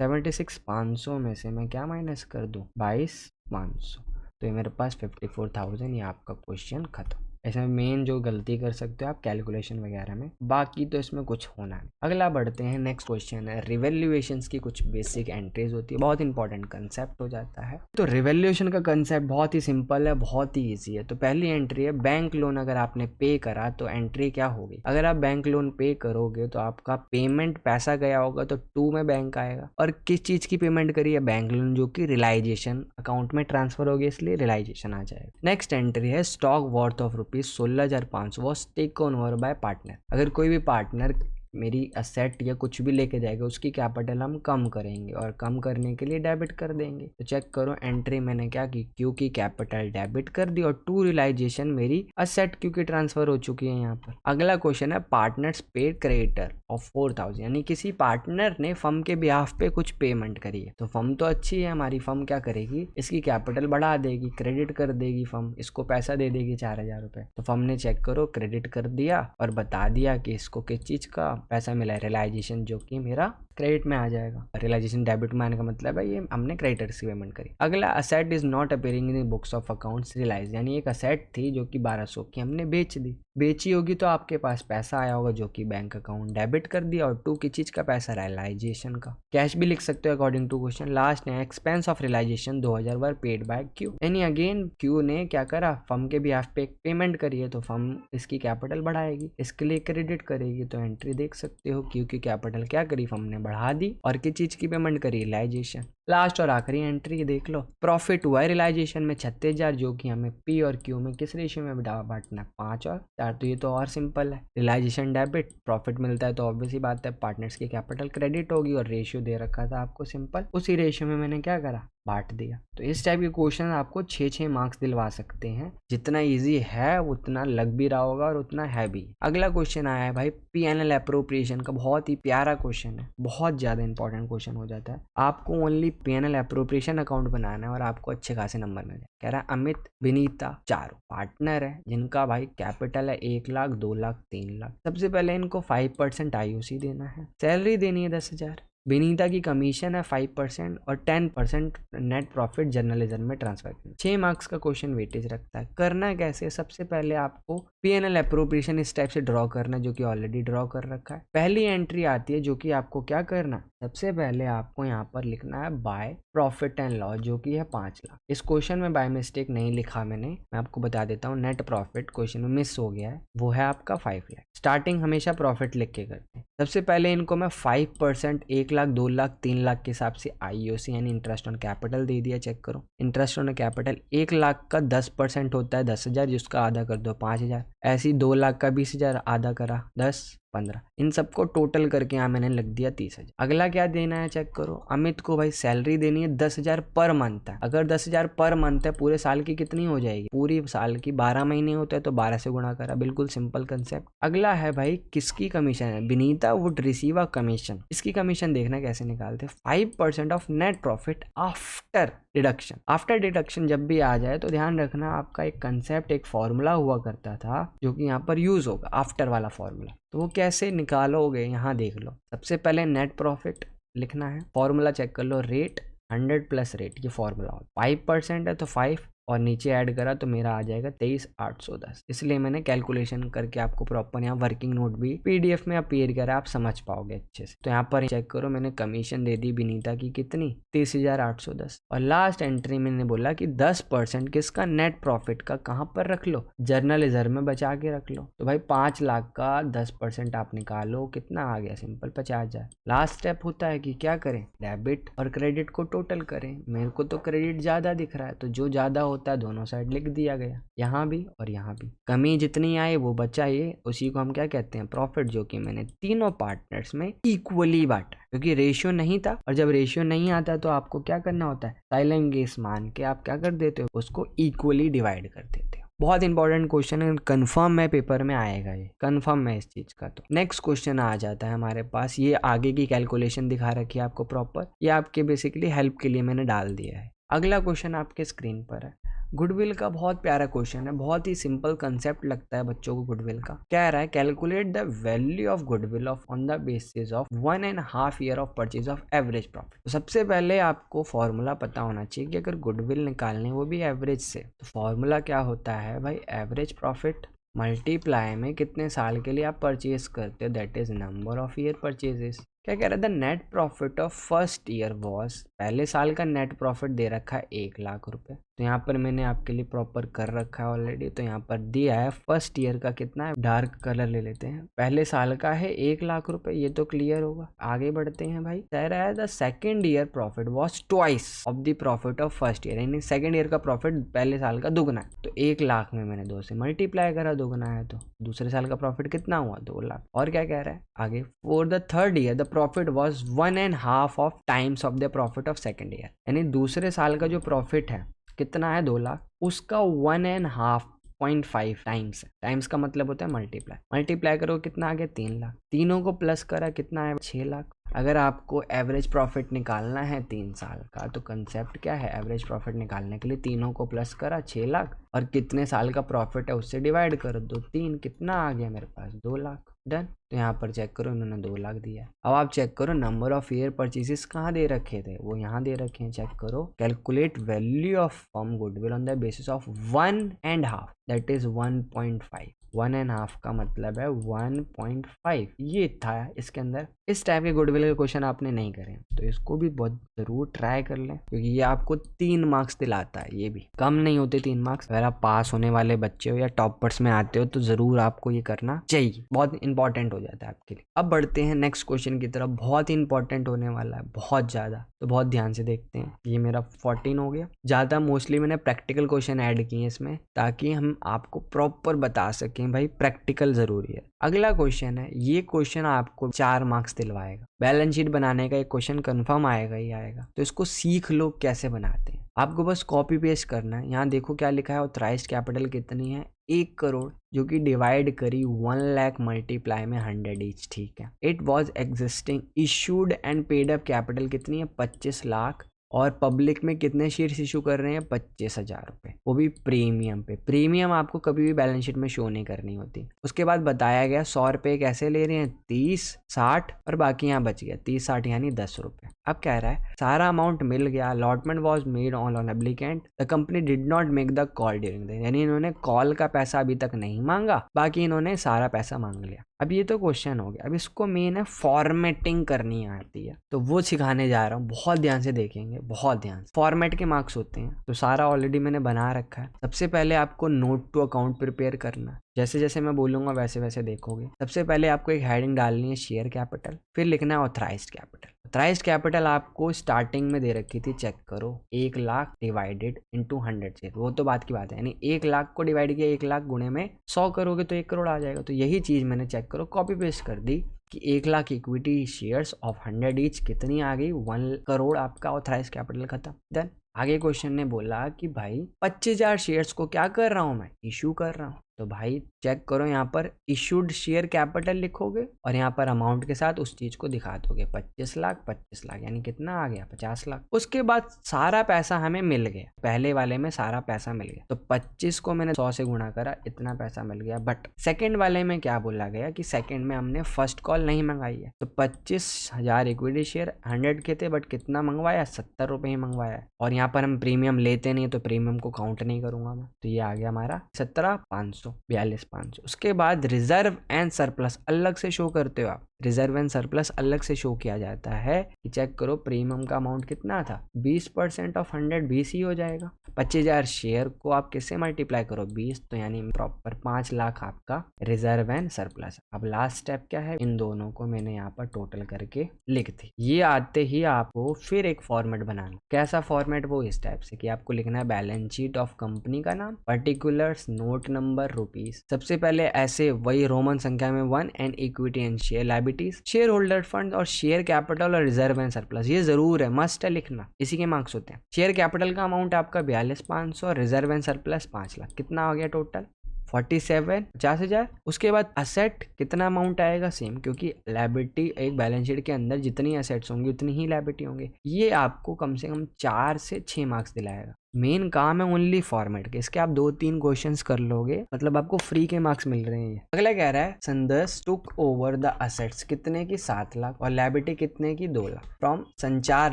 76,500 में से मैं क्या माइनस कर दूं, 22,500, तो ये मेरे पास 54,000। ये आपका क्वेश्चन खत्म। इसमें मेन जो गलती कर सकते हो आप कैलकुलेशन वगैरह में, बाकी तो इसमें कुछ होना नहीं। अगला बढ़ते हैं, नेक्स्ट क्वेश्चन है रिवैल्यूएशंस की कुछ बेसिक एंट्रीज होती है, बहुत इंपॉर्टेंट कंसेप्ट हो जाता है। तो रिवैल्यूएशन का कंसेप्ट बहुत ही सिंपल है, बहुत ही ईजी है। तो पहली एंट्री है बैंक लोन अगर आपने पे करा तो एंट्री क्या होगी, अगर आप बैंक लोन पे करोगे तो आपका पेमेंट पैसा गया होगा तो 2 में बैंक आएगा। और किस चीज की पेमेंट करी है, बैंक लोन, जो कि रियलाइजेशन अकाउंट में ट्रांसफर हो गया, इसलिए रियलाइजेशन आ जाएगा। नेक्स्ट एंट्री है stock worth of ₹16,500 was taken over by partner. अगर कोई भी पार्टनर मेरी असेट या कुछ भी लेके जाएगा उसकी कैपिटल हम कम करेंगे और कम करने के लिए डेबिट कर देंगे। तो चेक करो एंट्री मैंने क्या की, क्यू की कैपिटल डेबिट कर दी और टू रियलाइजेशन मेरी असेट क्यू की ट्रांसफर हो चुकी है यहाँ पर। अगला क्वेश्चन है पार्टनर्स पेड क्रेडिटर ऑफ 4,000, यानी किसी पार्टनर ने फर्म के बिहाफ पे कुछ पेमेंट करी है। तो फर्म तो अच्छी है हमारी, फर्म क्या करेगी, इसकी कैपिटल बढ़ा देगी, क्रेडिट कर देगी फर्म, इसको पैसा दे देगी 4,000 रुपए। तो फर्म ने चेक करो क्रेडिट कर दिया और बता दिया कि इसको किस चीज का पैसा मिला है, रियलाइजेशन, जो कि मेरा क्रेडिट में आ जाएगा। रियलाइजेशन डेबिट में आने का मतलब है ये हमने क्रेडिटर्स की पेमेंट करी। अगला asset is not appearing in the books of accounts realise, यानी एक असेट थी जो कि 1200 की हमने बेच दी, बेची होगी तो आपके पास पैसा आया होगा जो कि बैंक अकाउंट डेबिट कर दिया, और 2 की चीज का पैसा रियलाइजेशन का, कैश भी लिख सकते हो अकॉर्डिंग टू क्वेश्चन। लास्ट है expense of realisation 2000 were paid by Q, यानी अगेन क्यू ने क्या करा, फर्म के बिहाफ पे पेमेंट करी है तो फर्म इसकी कैपिटल बढ़ाएगी, इसके लिए क्रेडिट करेगी। तो एंट्री देख सकते हो क्यू की कैपिटल क्या करी, फर्म ने बढ़ा दी और किस चीज की पेमेंट करी, रियलाइजेशन। लास्ट और आखिरी एंट्री देख लो, प्रॉफिट हुआ है रियलाइजेशन में 36,000, जो कि हमें पी और क्यू में किस रेशियो में बांटना, 5 और 4। तो ये तो और सिंपल है, रियलाइजेशन डेबिट, प्रॉफिट मिलता है तो ऑब्वियस ही बात है पार्टनर्स की कैपिटल क्रेडिट होगी, और रेशियो दे रखा था आपको सिंपल, उसी रेशियो में मैंने क्या करा, बांट दिया। तो इस टाइप के क्वेश्चन आपको 6 मार्क्स दिलवा सकते हैं, जितना इजी है उतना लग भी रहा होगा और उतना है भी। अगला क्वेश्चन आया है भाई पीएनएल अप्रोप्रिएशन का, बहुत ही प्यारा क्वेश्चन है, बहुत ज्यादा इंपॉर्टेंट क्वेश्चन हो जाता है। आपको ओनली पीएनएल अप्रोप्रिएशन अकाउंट बनाना है और आपको अच्छे खासे नंबर मिल जाए। कह रहा है अमित विनीता चारों पार्टनर है जिनका भाई कैपिटल है 1 लाख, 2 लाख, 3 लाख। सबसे पहले इनको 5% आईओसी देना है, सैलरी देनी है 10,000, विनीता की कमीशन है 5% और 10% नेट प्रॉफिट जर्नलिज्म में ट्रांसफर करना। 6 मार्क्स का क्वेश्चन वेटेज रखता है। करना कैसे, सबसे पहले आपको पीएनएल अप्रोप्रिएशन इस टाइप से ड्रॉ करना, जो कि ऑलरेडी ड्रॉ कर रखा है। पहली एंट्री आती है जो कि आपको क्या करना, सबसे पहले आपको यहाँ पर लिखना है बाय प्रॉफिट एंड लॉस, जो कि है 5 लाख। इस क्वेश्चन में बाय मिस्टेक नहीं लिखा मैंने, मैं आपको बता देता हूँ, नेट प्रॉफिट क्वेश्चन में मिस हो गया है, वो है आपका 5 लाख। स्टार्टिंग हमेशा प्रॉफिट लिख के करते हैं। सबसे पहले इनको मैं 5% 1 लाख, 2 लाख, 3 लाख के हिसाब से आईओसी यानी इंटरेस्ट ऑन कैपिटल दे दिया। चेक करो इंटरेस्ट ऑन कैपिटल 1 लाख का 10% होता है 10,000, जिसका आधा कर दो 5,000। ऐसे ही 2 लाख का 20,000 आधा करा 10, 15, इन सबको टोटल करके यहाँ मैंने लग दिया 30,000। अगला क्या देना है, चेक करो, अमित को भाई सैलरी देनी है 10,000 पर मंथ है। अगर 10,000 पर मंथ है, पूरे साल की कितनी हो जाएगी, पूरी साल की 12 महीने होते हैं तो 12 से गुणा करा, बिल्कुल सिंपल कंसेप्ट। अगला है भाई किसकी कमीशन है, Vinita would receive a commission. इसकी कमीशन देखना कैसे निकालते, 5% of net profit after deduction. After deduction जब भी आ जाए तो ध्यान रखना आपका एक कंसेप्ट, एक फॉर्मूला हुआ करता था जो कि यहाँ पर यूज होगा, आफ्टर वाला फॉर्मूला। तो वो कैसे निकालोगे, यहाँ देख लो। सबसे पहले नेट प्रॉफिट लिखना है, फॉर्मूला चेक कर लो, रेट 100 प्लस रेट, ये फॉर्मूला हो, 5% है तो 5 और नीचे ऐड करा तो मेरा आ जाएगा 23,810। इसलिए मैंने कैलकुलेशन करके आपको प्रॉपर यहाँ वर्किंग नोट भी पीडीएफ में अपीयर करा, आप समझ पाओगे अच्छे से। तो यहाँ पर चेक करो, मैंने कमीशन दे दी विनीता की कितनी, 23,810। और लास्ट एंट्री मैंने बोला कि 10% किसका, नेट प्रॉफिट का, कहाँ पर रख लो, जर्नल रिजर्व में बचा के रख लो। तो भाई 5 लाख का 10% आप निकालो, कितना आ गया, सिंपल 50,000। लास्ट स्टेप होता है कि क्या करें, डेबिट और क्रेडिट को टोटल करें। मेरे को तो क्रेडिट ज्यादा दिख रहा है तो जो ज्यादा होता है दोनों साइड लिख दिया गया, यहाँ भी और यहाँ भी। कमी जितनी आई वो बचाइए, उसी को हम क्या कहते हैं, प्रॉफिट, जो कि मैंने तीनों पार्टनर्स में इक्वली बांटा, क्योंकि रेशियो नहीं था। और जब रेशियो नहीं आता तो आपको क्या करना होता है, साइलेंट गेस मान के आप क्या कर देते हो, उसको इक्वली डिवाइड कर देते हो। बहुत इंपॉर्टेंट क्वेश्चन है, कंफर्म है पेपर में आएगा, ये कंफर्म है इस चीज का। तो नेक्स्ट क्वेश्चन आ जाता है हमारे पास, ये आगे की कैलकुलेशन दिखा रखी है आपको प्रॉपर, ये आपके बेसिकली हेल्प के लिए मैंने डाल दिया है। अगला क्वेश्चन आपके स्क्रीन पर है, गुडविल का बहुत प्यारा क्वेश्चन है, बहुत ही सिंपल कंसेप्ट लगता है बच्चों को गुडविल का। कह रहा है calculate the value of goodwill of on the basis of 1.5 year of purchase of average profit. तो सबसे पहले आपको फॉर्मूला पता होना चाहिए कि अगर गुडविल निकालने वो भी एवरेज से, तो फॉर्मूला क्या होता है भाई, एवरेज प्रॉफिट मल्टीप्लाई में कितने साल के लिए आप परचेज करते हो, that is number of year purchases. क्या कह रहा है, the net profit of first year was, पहले साल का नेट प्रॉफिट दे रखा है 1,00,000 रुपए। तो यहाँ पर मैंने आपके लिए प्रॉपर कर रखा है ऑलरेडी। तो यहाँ पर दिया है फर्स्ट ईयर का कितना है, डार्क कलर ले लेते हैं, पहले साल का है 1,00,000 रुपए, ये तो क्लियर होगा। आगे बढ़ते हैं भाई, कह रहा है the second year profit was twice of the profit of first year, यानी सेकेंड ईयर का प्रॉफिट पहले साल का दुगना है। तो 1,00,000 में मैंने 2 से मल्टीप्लाई करा, दुगना है तो दूसरे साल का प्रॉफिट कितना हुआ, 2,00,000। और क्या कह रहा है आगे, for the third year the profit was 1.5 of times of the profit of second year, यानी दूसरे साल का जो प्रॉफिट है कितना है, 2,00,000, उसका 1.5 टाइम्स है। टाइम्स का मतलब होता है मल्टीप्लाई, मल्टीप्लाई करो कितना आ गया, 3,00,000। तीनों को प्लस करा कितना है, 6,00,000। अगर आपको एवरेज प्रॉफिट निकालना है 3 साल का, तो कंसेप्ट क्या है, एवरेज प्रॉफिट निकालने के लिए तीनों को प्लस करा 6,00,000 और कितने साल का प्रॉफिट है उससे डिवाइड करो 2 3, कितना आ गया मेरे पास, 2,00,000। डन। तो यहाँ पर चेक करो, इन्होंने 2,00,000 दिया। अब आप चेक करो नंबर ऑफ ईयर परचेजेस कहाँ दे रखे थे, वो यहाँ दे रखे हैं। चेक करो, calculate value of firm goodwill on the basis of 1.5, that is 1.5। 1.5 का मतलब है 1.5, ये था इसके अंदर। इस टाइप के गुडविल के क्वेश्चन आपने नहीं करे तो इसको भी बहुत जरूर ट्राई कर लें, क्योंकि ये आपको 3 मार्क्स दिलाता है, ये भी कम नहीं होते 3 मार्क्स। अगर आप पास होने वाले बच्चे हो या टॉपर्स में आते हो तो जरूर आपको ये करना चाहिए, बहुत इंपॉर्टेंट हो जाता है आपके लिए। अब बढ़ते हैं नेक्स्ट क्वेश्चन की तरफ, बहुत इंपॉर्टेंट होने वाला है, बहुत ज्यादा, तो बहुत ध्यान से देखते हैं। ये मेरा 14 हो गया। ज्यादा मोस्टली मैंने प्रैक्टिकल क्वेश्चन ऐड किए इसमें, ताकि हम आपको प्रॉपर बता सकें भाई प्रैक्टिकल जरूरी है। अगला क्वेश्चन है, ये क्वेश्चन आपको 4 मार्क्स दिलवाएगा। बैलेंस शीट बनाने का एक क्वेश्चन कंफर्म आएगा ही आएगा, तो इसको सीख लो कैसे बनाते हैं। आपको बस कॉपी पेस्ट करना है। यहाँ देखो क्या लिखा है, ऑथराइज्ड कैपिटल कितनी है, 1 करोड़, जो कि डिवाइड करी 1,00,000 मल्टीप्लाई में 100 ईच, ठीक है। It was existing, issued and paid up capital कितनी है, 25,00,000, और पब्लिक में कितने शेयर्स इशू कर रहे हैं, 25,000 रुपये, वो भी प्रीमियम पे। प्रीमियम आपको कभी भी बैलेंस शीट में शो नहीं करनी होती। उसके बाद बताया गया 100 रुपये कैसे ले रहे हैं, 30, 60 और बाकी यहाँ बच गया 30, 60 यानी 10 रुपये। अब कह रहा है सारा अमाउंट मिल गया, allotment was made on applicant, the company did not make the call during the, यानी इन्होंने कॉल का पैसा अभी तक नहीं मांगा, बाकी इन्होंने सारा पैसा मांग लिया। अब ये तो क्वेश्चन हो गया। अब इसको मेन है फॉर्मेटिंग करनी आती है, तो वो सिखाने जा रहा हूँ, बहुत ध्यान से देखेंगे, बहुत ध्यान से। फॉर्मेट के मार्क्स होते हैं, तो सारा ऑलरेडी मैंने बना रखा है। सबसे पहले आपको नोट टू अकाउंट प्रिपेयर करना, जैसे जैसे मैं बोलूंगा वैसे वैसे देखोगे। सबसे पहले आपको एक हेडिंग डालनी है शेयर कैपिटल, फिर लिखना है ऑथराइज्ड कैपिटल। ऑथराइज्ड कैपिटल आपको स्टार्टिंग में दे रखी थी, चेक करो, 1,00,000 डिवाइडेड इंटू 100 शेयर, वो तो बात की बात है, यानी 1,00,000 को डिवाइड किया 1,00,000 गुणे में 100 करोगे तो 1 करोड़ आ जाएगा। तो यही चीज मैंने चेक करो कॉपी पेस्ट कर दी कि 1,00,000 इक्विटी शेयर्स ऑफ 100 ईच कितनी आ गई, 1 करोड़ आपका ऑथराइज्ड कैपिटल खत्म। देन आगे क्वेश्चन ने बोला कि भाई 25,000 शेयर्स को क्या कर रहा हूं मैं, इशू कर रहा हूं। तो भाई चेक करो, यहाँ पर इशूड शेयर कैपिटल लिखोगे और यहाँ पर अमाउंट के साथ उस चीज को दिखा दोगे, 25,00,000 यानी कितना आ गया, 50,00,000। उसके बाद सारा पैसा हमें मिल गया, पहले वाले में सारा पैसा मिल गया, तो 25 को मैंने 100 से गुणा करा, इतना पैसा मिल गया। बट सेकंड वाले में क्या बोला गया कि सेकंड में हमने फर्स्ट कॉल नहीं मंगाई है, तो 25,000 इक्विटी शेयर 100 के थे, बट कितना मंगवाया, 70 रुपये ही मंगवाया। और यहाँ पर हम प्रीमियम लेते नहीं, तो प्रीमियम को काउंट नहीं करूंगा मैं, तो ये आ गया हमारा 17,500, 42,500। उसके बाद रिजर्व एंड सरप्लस अलग से शो करते हो आप, रिजर्व एंड सरप्लस अलग से शो किया जाता है कि चेक करो प्रीमियम का अमाउंट कितना था, 20% ऑफ 100 20 ही हो जाएगा। 25,000 शेयर को आप किससे मल्टीप्लाई करो, 20, तो यानी प्रॉपर 5,00,000 आपका रिजर्व एंड सरप्लस। अब लास्ट स्टेप क्या है, इन दोनों को मैंने यहाँ पर टोटल करके लिख दी। ये आते ही आपको फिर एक फॉर्मेट बनाना। कैसा फॉर्मेट, वो इस टाइप से कि आपको लिखना है बैलेंस शीट ऑफ कंपनी का नाम, पर्टिकुलर्स, नोट नंबर, रुपीस। सबसे पहले ऐसे वही रोमन संख्या में 1 and equity and share liabilities, share holder fund और शेयर कैपिटल और रिजर्व एंड सरप्लस। ये जरूर है, मस्ट है लिखना, इसी के मार्क्स होते हैं। शेयर कैपिटल का अमाउंट आपका 42,500 और रिजर्व एंड सरप्लस 5,00,000, कितना हो गया टोटल 47, 50,000। उसके बाद असेट कितना अमाउंट आएगा, सेम, क्योंकि लायबिलिटी एक बैलेंस शीट के अंदर जितनी असेट्स होंगी उतनी ही लायबिलिटी होंगे। ये आपको कम से कम 4 से 6 मार्क्स दिलाएगा। मेन काम है ओनली फॉर्मेट के। इसके आप 2-3 क्वेश्चंस कर लोगे, मतलब आपको फ्री के मार्क्स मिल रहे हैं। अगला कह रहा है संदर्श टुक ओवर द असेट्स कितने की 7 लाख और लायबिलिटी कितने की 2 लाख फ्रॉम संचार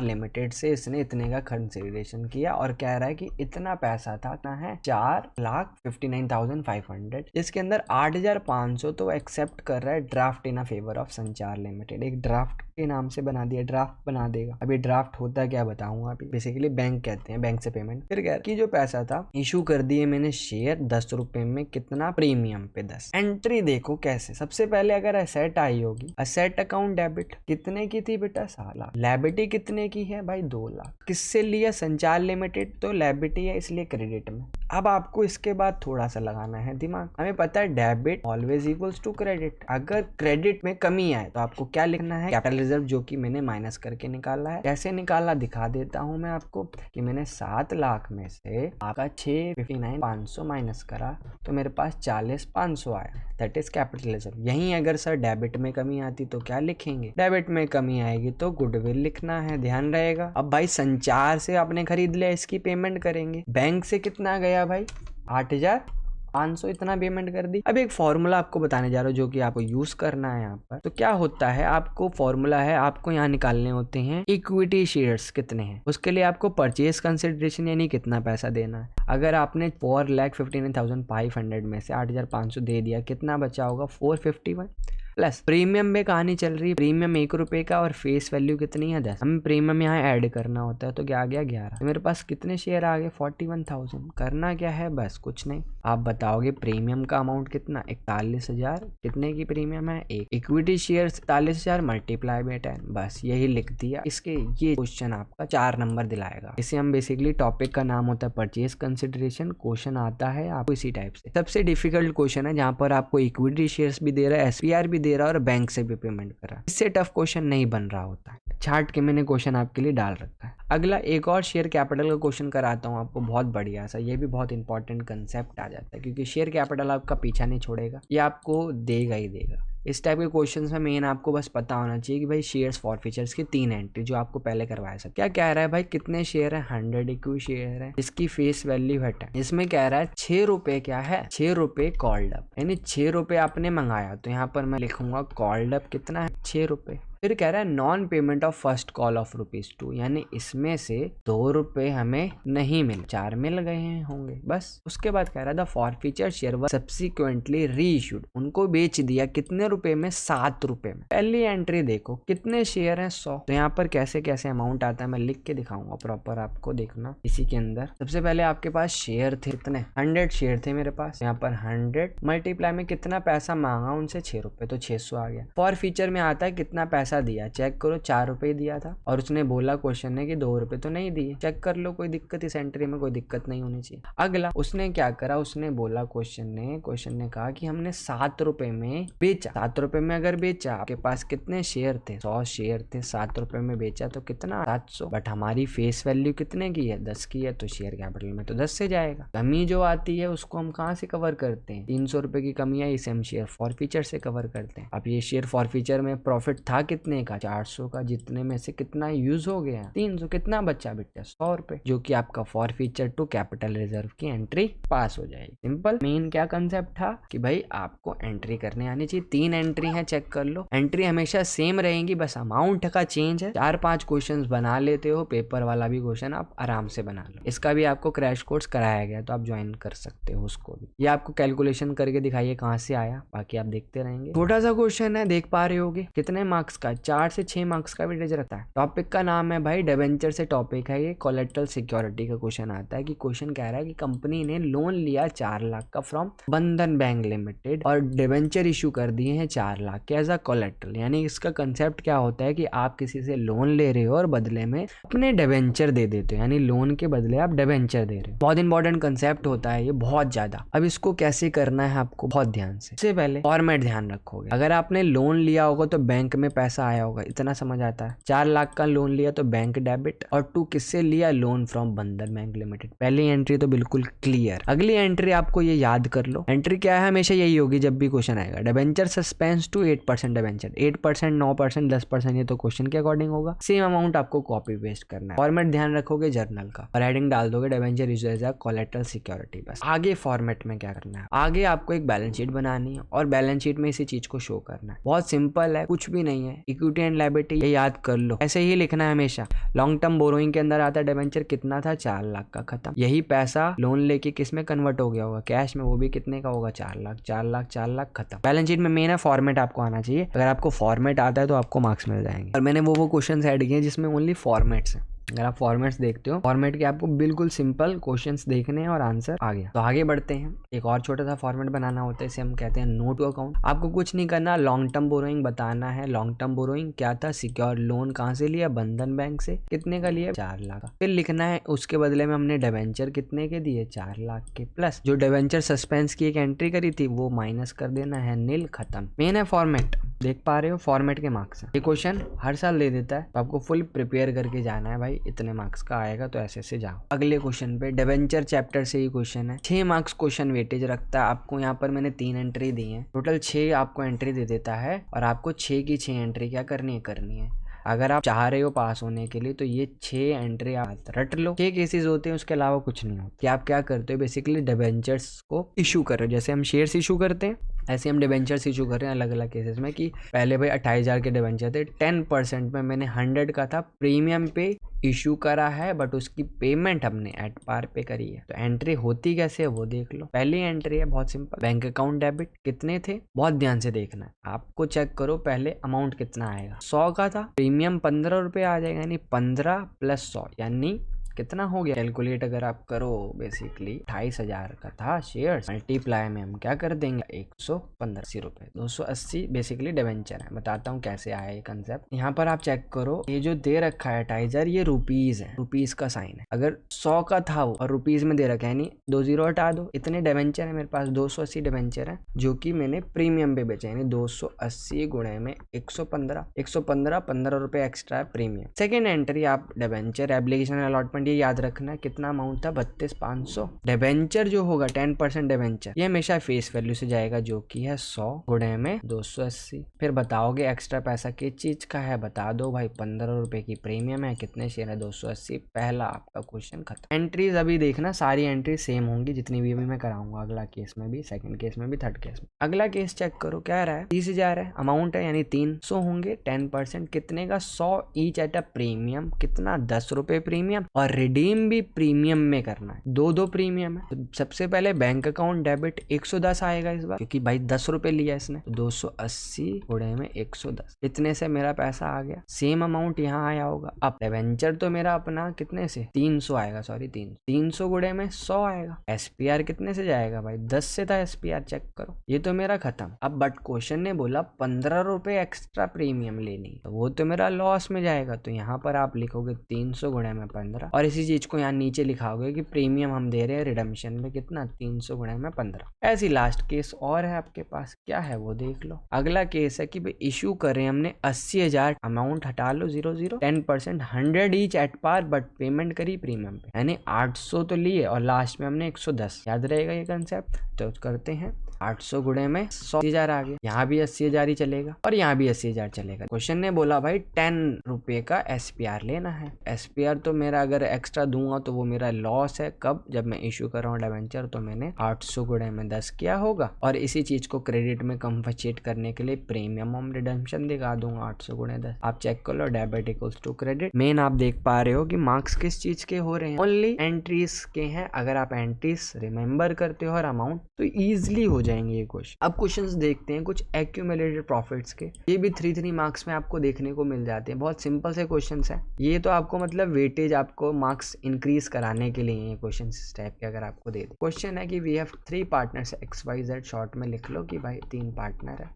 लिमिटेड से इसने इतने का कंसिडरेशन किया और कह रहा है कि इतना पैसा था ना है 4,59,500, जिसके अंदर 8,500 तो एक्सेप्ट कर रहा है ड्राफ्ट इन फेवर ऑफ संचार लिमिटेड। एक ड्राफ्ट के नाम से बना दिया, ड्राफ्ट बना देगा। अभी ड्राफ्ट होता क्या बताऊंगा। अभी बेसिकली बैंक कहते हैं, बैंक से पेमेंट। फिर कह कि जो पैसा था इशू कर दिए मैंने शेयर 10 रुपए में, कितना प्रीमियम पे 10। एंट्री देखो कैसे, सबसे पहले अगर असेट आई होगी, असेट अकाउंट डेबिट कितने की थी बेटा 7 लाख, लायबिलिटी कितने की है भाई 2 लाख। किससे लिया, संचार लिमिटेड, तो लायबिलिटी है इसलिए क्रेडिट में। अब आपको इसके बाद थोड़ा सा लगाना है दिमाग। हमें पता है debit always equals to credit. अगर क्रेडिट में कमी आए तो आपको क्या लिखना है, कैपिटल रिजर्व, जो कि मैंने माइनस करके निकाला है। कैसे निकाला दिखा देता हूं मैं आपको कि मैंने 7 लाख में से आपका 659,500 माइनस करा तो मेरे पास 40,500 आया, दैट इज कैपिटल रिजर्व। यहीं अगर सर डेबिट में कमी आती तो क्या लिखेंगे, डेबिट में कमी आएगी तो गुडविल लिखना है, ध्यान रहेगा। अब भाई संचार से आपने खरीद लिया, इसकी पेमेंट करेंगे। बैंक से कितना गया भाई 8,500, इतना पेमेंट कर दी। अब एक फॉर्मूला आपको बताने जा रहा हूँ जो कि आपको यूज करना है यहाँ पर। तो क्या होता है, आपको फॉर्मूला है, आपको यहाँ निकालने होते हैं इक्विटी शेयर्स कितने हैं। उसके लिए आपको परचेज कंसिडरेशन यानी कितना पैसा देना है। अगर आपने 4,59,500 में से 8,500 दे दिया, कितना बचा होगा 451 प्लस प्रीमियम में कहानी चल रही है, प्रीमियम 1 रुपए का और फेस वैल्यू कितनी है 10। हमें प्रीमियम यहाँ ऐड करना होता है तो क्या आ गया 11। तो मेरे पास कितने शेयर आ गए 41,000। करना क्या है, बस कुछ नहीं, आप बताओगे प्रीमियम का अमाउंट कितना 41,000, कितने की प्रीमियम है 1, इक्विटी शेयर 41,000 मल्टीप्लाई बाय 10, बस यही लिख दिया। इसके ये क्वेश्चन आपका 4 नंबर दिलाएगा। इसे हम बेसिकली टॉपिक का नाम होता है परचेज कंसिडरेशन। क्वेश्चन आता है आपको इसी टाइप से। सबसे डिफिकल्ट क्वेश्चन है जहां पर आपको इक्विटी शेयर्स भी दे रहा है, एसपीआर भी दे रहा है और बैंक से भी पेमेंट कर रहा है। इससे टफ क्वेश्चन नहीं बन रहा होता है। छाट के मैंने क्वेश्चन आपके लिए डाल रखा है। अगला एक और शेयर कैपिटल का क्वेश्चन कराता हूँ आपको, बहुत बढ़िया सा। ये भी बहुत इंपॉर्टेंट कंसेप्ट आ जाता है क्योंकि शेयर कैपिटल आपका पीछा नहीं छोड़ेगा, ये आपको देगा ही देगा। इस टाइप के क्वेश्चंस में मेन आपको बस पता होना चाहिए कि भाई शेयर्स फॉरफीचर्स की 3 एंट्री जो आपको पहले करवाया सब। क्या कह रहा है भाई, कितने शेयर है 100 इक्विटी शेयर है, इसकी फेस वैल्यू है 10। इसमें कह रहा है 6 रुपए क्या है 6 रुपए कॉल्ड अप, यानी 6 रुपए आपने मंगाया तो यहाँ पर मैं लिखूंगा कॉल्ड अप कितना है 6 रुपए। फिर कह रहा है non payment of first call of ₹2, यानी इसमें से 2 रुपए हमें नहीं मिले, 4 मिल गए हैं होंगे बस। उसके बाद कह रहा है the forfeiture share were subsequently री इशूड, उनको बेच दिया कितने रुपए में 7 रुपए में। पहली एंट्री देखो कितने शेयर हैं 100। तो यहाँ पर कैसे कैसे अमाउंट आता है मैं लिख के दिखाऊंगा प्रॉपर, आपको देखना। इसी के अंदर सबसे पहले आपके पास शेयर थे कितने 100 शेयर थे मेरे पास। यहाँ पर 100 मल्टीप्लाई में कितना पैसा मांगा उनसे 6 रुपए, तो 600 आ गया। फॉरफीचर में आता है कितना पैसा दिया, चेक करो 4 रुपए दिया था और उसने बोला क्वेश्चन ने कि 2 रुपए तो नहीं दिए, चेक कर लो, कोई दिक्कत इस एंट्री में कोई दिक्कत नहीं होनी चाहिए। अगला उसने क्या करा, उसने बोला क्वेश्चन ने कहा कि हमने 7 रुपए में बेचा। 7 रुपए में अगर बेचा, आपके पास कितने शेयर थे 100 शेयर थे, 7 रुपए में बेचा तो कितना 700। बट हमारी फेस वैल्यू कितने की है 10 की है, तो शेयर कैपिटल में तो 10 से जाएगा। कमी जो आती है उसको हम कहाँ से कवर करते हैं, 300 रुपए की कमी है, इसे हम शेयर फॉरफीचर से कवर करते हैं। अब ये शेयर फॉरफीचर में प्रॉफिट था कितने का 400 का, जितने में से कितना यूज हो गया 300, कितना बचा बेटा 100 रुपए, जो कि आपका फॉरफीचर टू कैपिटल रिजर्व की एंट्री पास हो जाएगी। सिंपल। मेन क्या कंसेप्ट था कि भाई आपको एंट्री करने आनी चाहिए। 3 एंट्री है, चेक कर लो, एंट्री हमेशा सेम रहेंगी, बस अमाउंट का चेंज है। 4-5 क्वेश्चन बना लेते हो, पेपर वाला भी क्वेश्चन आप आराम से बना लो। इसका भी आपको क्रैश कोर्स कराया गया तो आप ज्वाइन कर सकते हो उसको भी। ये आपको कैलकुलेशन करके दिखाइए कहाँ से आया, बाकी आप देखते रहेंगे। छोटा सा क्वेश्चन है, देख पा रहे होगे कितने मार्क्स का, 4 से 6 मार्क्स का वेटेज रखता है। टॉपिक का नाम है भाई डिबेंचर से टॉपिक है ये, कोलेटरल सिक्योरिटी का क्वेश्चन आता है कि क्वेश्चन कह रहा है कि कंपनी ने लोन लिया 4 लाख का फ्रॉम बंधन बैंक लिमिटेड और डिबेंचर इशू कर दिए हैं 4 लाख के एज अ कोलेटरल। यानी इसका कंसेप्ट क्या होता है कि आप किसी से लोन ले रहे हो और बदले में अपने डिबेंचर दे देते हो, यानी लोन के बदले आप डिबेंचर दे रहे हो। बहुत इंपॉर्टेंट कंसेप्ट होता है ये, बहुत ज्यादा। अब इसको कैसे करना है आपको बहुत ध्यान से। सबसे पहले फॉर्मेट ध्यान रखोगे, अगर आपने लोन लिया होगा तो बैंक में पैसा पैसा आया होगा, इतना समझ आता है। 4 लाख का लोन लिया तो बैंक डेबिट, और 2 किससे लिया, लोन फ्रॉम बंधन बैंक लिमिटेड। पहली एंट्री तो बिल्कुल क्लियर। अगली एंट्री आपको ये याद कर लो, एंट्री क्या है, हमेशा यही होगी जब भी क्वेश्चन आएगा, डिबेंचर सस्पेंस टू 8% डिबेंचर। 8%, 9%, 10%, ये तो क्वेश्चन के अकॉर्डिंग होगा। सेम अमाउंट आपको कॉपी पेस्ट करना है। फॉर्मेट ध्यान रखोगे जर्नल का, और हेडिंग डाल दोगे debenture issued as a collateral security. बस आगे फॉर्मेट में क्या करना है, आगे आपको एक बैलेंस शीट बनानी है और बैलेंस शीट में इसी चीज को शो करना है। बहुत सिंपल है, कुछ भी नहीं है। इक्विटी एंड लायबिलिटी ये याद कर लो, ऐसे ही लिखना है हमेशा। लॉन्ग टर्म बोरोइंग के अंदर आता है डिबेंचर, कितना था, 4 लाख का, खत्म। यही पैसा लोन लेके किस में कन्वर्ट हो गया होगा, कैश में, वो भी कितने का होगा, 4 लाख, 4 लाख, 4 लाख, खत्म। बैलेंस शीट में मेन है फॉर्मेट आपको आना चाहिए। अगर आपको फॉर्मेट आता है तो आपको मार्क्स मिल जाएंगे। और मैंने वो क्वेश्चन ऐड किए जिसमें ओनली फॉर्मेट्स है। अगर आप फॉर्मेट्स देखते हो, फॉर्मेट के आपको बिल्कुल सिंपल क्वेश्चंस देखने हैं और आंसर आ गया। तो आगे बढ़ते हैं। एक और छोटा सा फॉर्मेट बनाना होता है, इसे हम कहते हैं नो टू अकाउंट। आपको कुछ नहीं करना, लॉन्ग टर्म बोरोइंग बताना है। लॉन्ग टर्म बोरोइंग क्या था, सिक्योर लोन कहाँ से लिया, बंधन बैंक से। कितने का लिया, 4 लाख का। फिर लिखना है उसके बदले में हमने डिबेंचर कितने के दिए, 4 लाख के, प्लस जो डिबेंचर सस्पेंस की एक एंट्री करी थी वो माइनस कर देना है, नील, खत्म। मेन है फॉर्मेट, देख पा रहे हो, फॉर्मेट के मार्क्स हैं। ये क्वेश्चन हर साल दे देता है, तो आपको फुल प्रिपेयर करके जाना है भाई, इतने मार्क्स का आएगा तो ऐसे से जाओ। अगले क्वेश्चन पे, डिबेंचर चैप्टर से ही क्वेश्चन है। 6 मार्क्स क्वेश्चन वेटेज रखता है। आपको यहाँ पर मैंने 3 एंट्री दी है, टोटल 6 आपको एंट्री दे देता है, और आपको 6 की 6 एंट्री क्या करनी है। अगर आप चाह रहे हो पास होने के लिए तो ये 6 एंट्री आप रट लो। 6 केसेस होते हैं, उसके अलावा कुछ नहीं होता। कि आप क्या करते हो, बेसिकली डिबेंचर्स को इशू कर रहे हो। जैसे हम शेयर्स इशू करते हैं, ऐसे हम डिबेंचर्स इशू कर रहे हैं अलग अलग केसेस में। कि पहले भाई 28,000 के डिबेंचर थे, 10% में मैंने 100 का था, प्रीमियम पे इशू करा है, बट उसकी पेमेंट हमने एट पार पे करी है। तो एंट्री होती कैसे है वो देख लो। पहली एंट्री है बहुत सिंपल, बैंक अकाउंट डेबिट, कितने थे, बहुत ध्यान से देखना है आपको। चेक करो पहले अमाउंट कितना आएगा, 100 का था, प्रीमियम 15 रुपये आ जाएगा, यानी 15 प्लस 100 यानी कितना हो गया। कैलकुलेट अगर आप करो, बेसिकली 28,000 का था शेयर्स, मल्टीप्लाई में हम क्या कर देंगे, 115 रुपए, 280 बेसिकली डिबेंचर है। बताता हूँ कैसे आया ये कंसेप्ट। यहाँ पर आप चेक करो, ये जो दे रखा है 28,000, ये रुपीज है, रुपीज का साइन है। अगर 100 का था वो और रुपीज में दे रखा है, यानी 2 जीरो हटा दो। इतने डिबेंचर है मेरे पास, 280 डिबेंचर है, जो कि मैंने प्रीमियम पे बेचे, यानी 280 गुणे में 115, 15 रुपए एक्स्ट्रा है प्रीमियम। सेकेंड एंट्री आप डिबेंचर एप्लीकेशन अलॉटमेंट, ये याद रखना कितना अमाउंट था, 32,500। डिबेंचर जो होगा 10% डिबेंचर, ये हमेशा फेस वैल्यू से जाएगा, जो कि है 100 गुणे में 280। फिर बताओगे एक्स्ट्रा पैसा किस चीज का है, बता दो भाई, 15 रुपए की प्रीमियम है, कितने शेयर है, 280। पहला आपका क्वेश्चन खत्म। एंट्रीज अभी देखना, सारी एंट्री सेम होंगी जितनी भी मैं कराऊंगा, अगला केस में भी, सेकंड केस में भी, थर्ड केस में। अगला केस चेक करो क्या रहा है, 30,000 है, अमाउंट है, यानी 300 होंगे, 10% कितने का, 100 ईच एट अ प्रीमियम, कितना, 10 रुपए प्रीमियम, और रिडीम भी प्रीमियम में करना है, दो प्रीमियम है। तो सबसे पहले बैंक अकाउंट डेबिट 110 आएगा इस बार, क्योंकि भाई 10 रुपए लिया इसने, तो 280 गुणे में 110, इतने से मेरा पैसा आ गया। सेम अमाउंट यहाँ आया होगा। अब डिबेंचर तो मेरा अपना कितने से, 300 आएगा, सॉरी 300 गुणे में 100 आएगा। एसपीआर कितने से जाएगा भाई, 10 से था एसपीआर, चेक करो, ये तो मेरा खत्म। अब बट क्वेश्चन ने बोला 15 रुपए एक्स्ट्रा प्रीमियम लेनी, तो वो तो मेरा लॉस में जाएगा। तो यहाँ पर आप लिखोगे 300 गुणे में 15, और इसी चीज को यहाँ नीचे लिखाओगे कि प्रीमियम हम दे रहे हैं रिडम्पशन में कितना, 300 गुणे में 15। ऐसी लास्ट केस और है आपके पास, क्या है वो देख लो। अगला केस है कि भाई इशू कर रहे हैं हमने 80,000, अमाउंट हटा लो 00, 10%, 100 each at par, but payment करी प्रीमियम पे, यानी 800 तो लिए और लास्ट में हमने 110। याद रहेगा ये कंसेप्ट, तो करते हैं 800 गुणे में 100,000 आ गया। यहाँ भी 80,000 ही चलेगा और यहाँ भी 80,000 चलेगा। क्वेश्चन ने बोला भाई 10 रुपए का एसपीआर लेना है। एसपीआर तो मेरा अगर एक्स्ट्रा दूंगा तो वो मेरा लॉस है। कब, जब मैं इशू कर रहा हूँ डिबेंचर, तो मैंने 800 गुणे में 10 किया होगा, और इसी चीज को क्रेडिट में कंपनसेट करने के लिए प्रीमियम हम रिडम्पशन दिखा दूंगा 800 गुणे 10। आप चेक कर लो, डेबिट इक्वल्स टू क्रेडिट। मेन आप देख पा रहे हो कि मार्क्स किस चीज के हो रहे हैं, ओनली एंट्रीज के हैं। अगर आप एंट्रीज रिमेंबर करते हो हर अमाउंट, तो ईजिली हो जाएंगे ये क्वेश्चन। अब क्वेश्चंस देखते हैं कुछ एक्यूमुलेटेड प्रॉफिट्स के। ये भी 3 मार्क्स में आपको देखने को मिल जाते हैं। बहुत सिंपल से क्वेश्चंस हैं ये, तो आपको मतलब वेटेज, आपको मार्क्स इंक्रीज कराने के लिए ये क्वेश्चन इस टाइप के अगर आपको दे दे। क्वेश्चन है कि we have 3 partners XYZ, short में लिख लो कि भाई 3 पार्टनर है।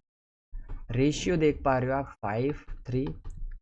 रेशियो देख पा रहे हो आप 5:3।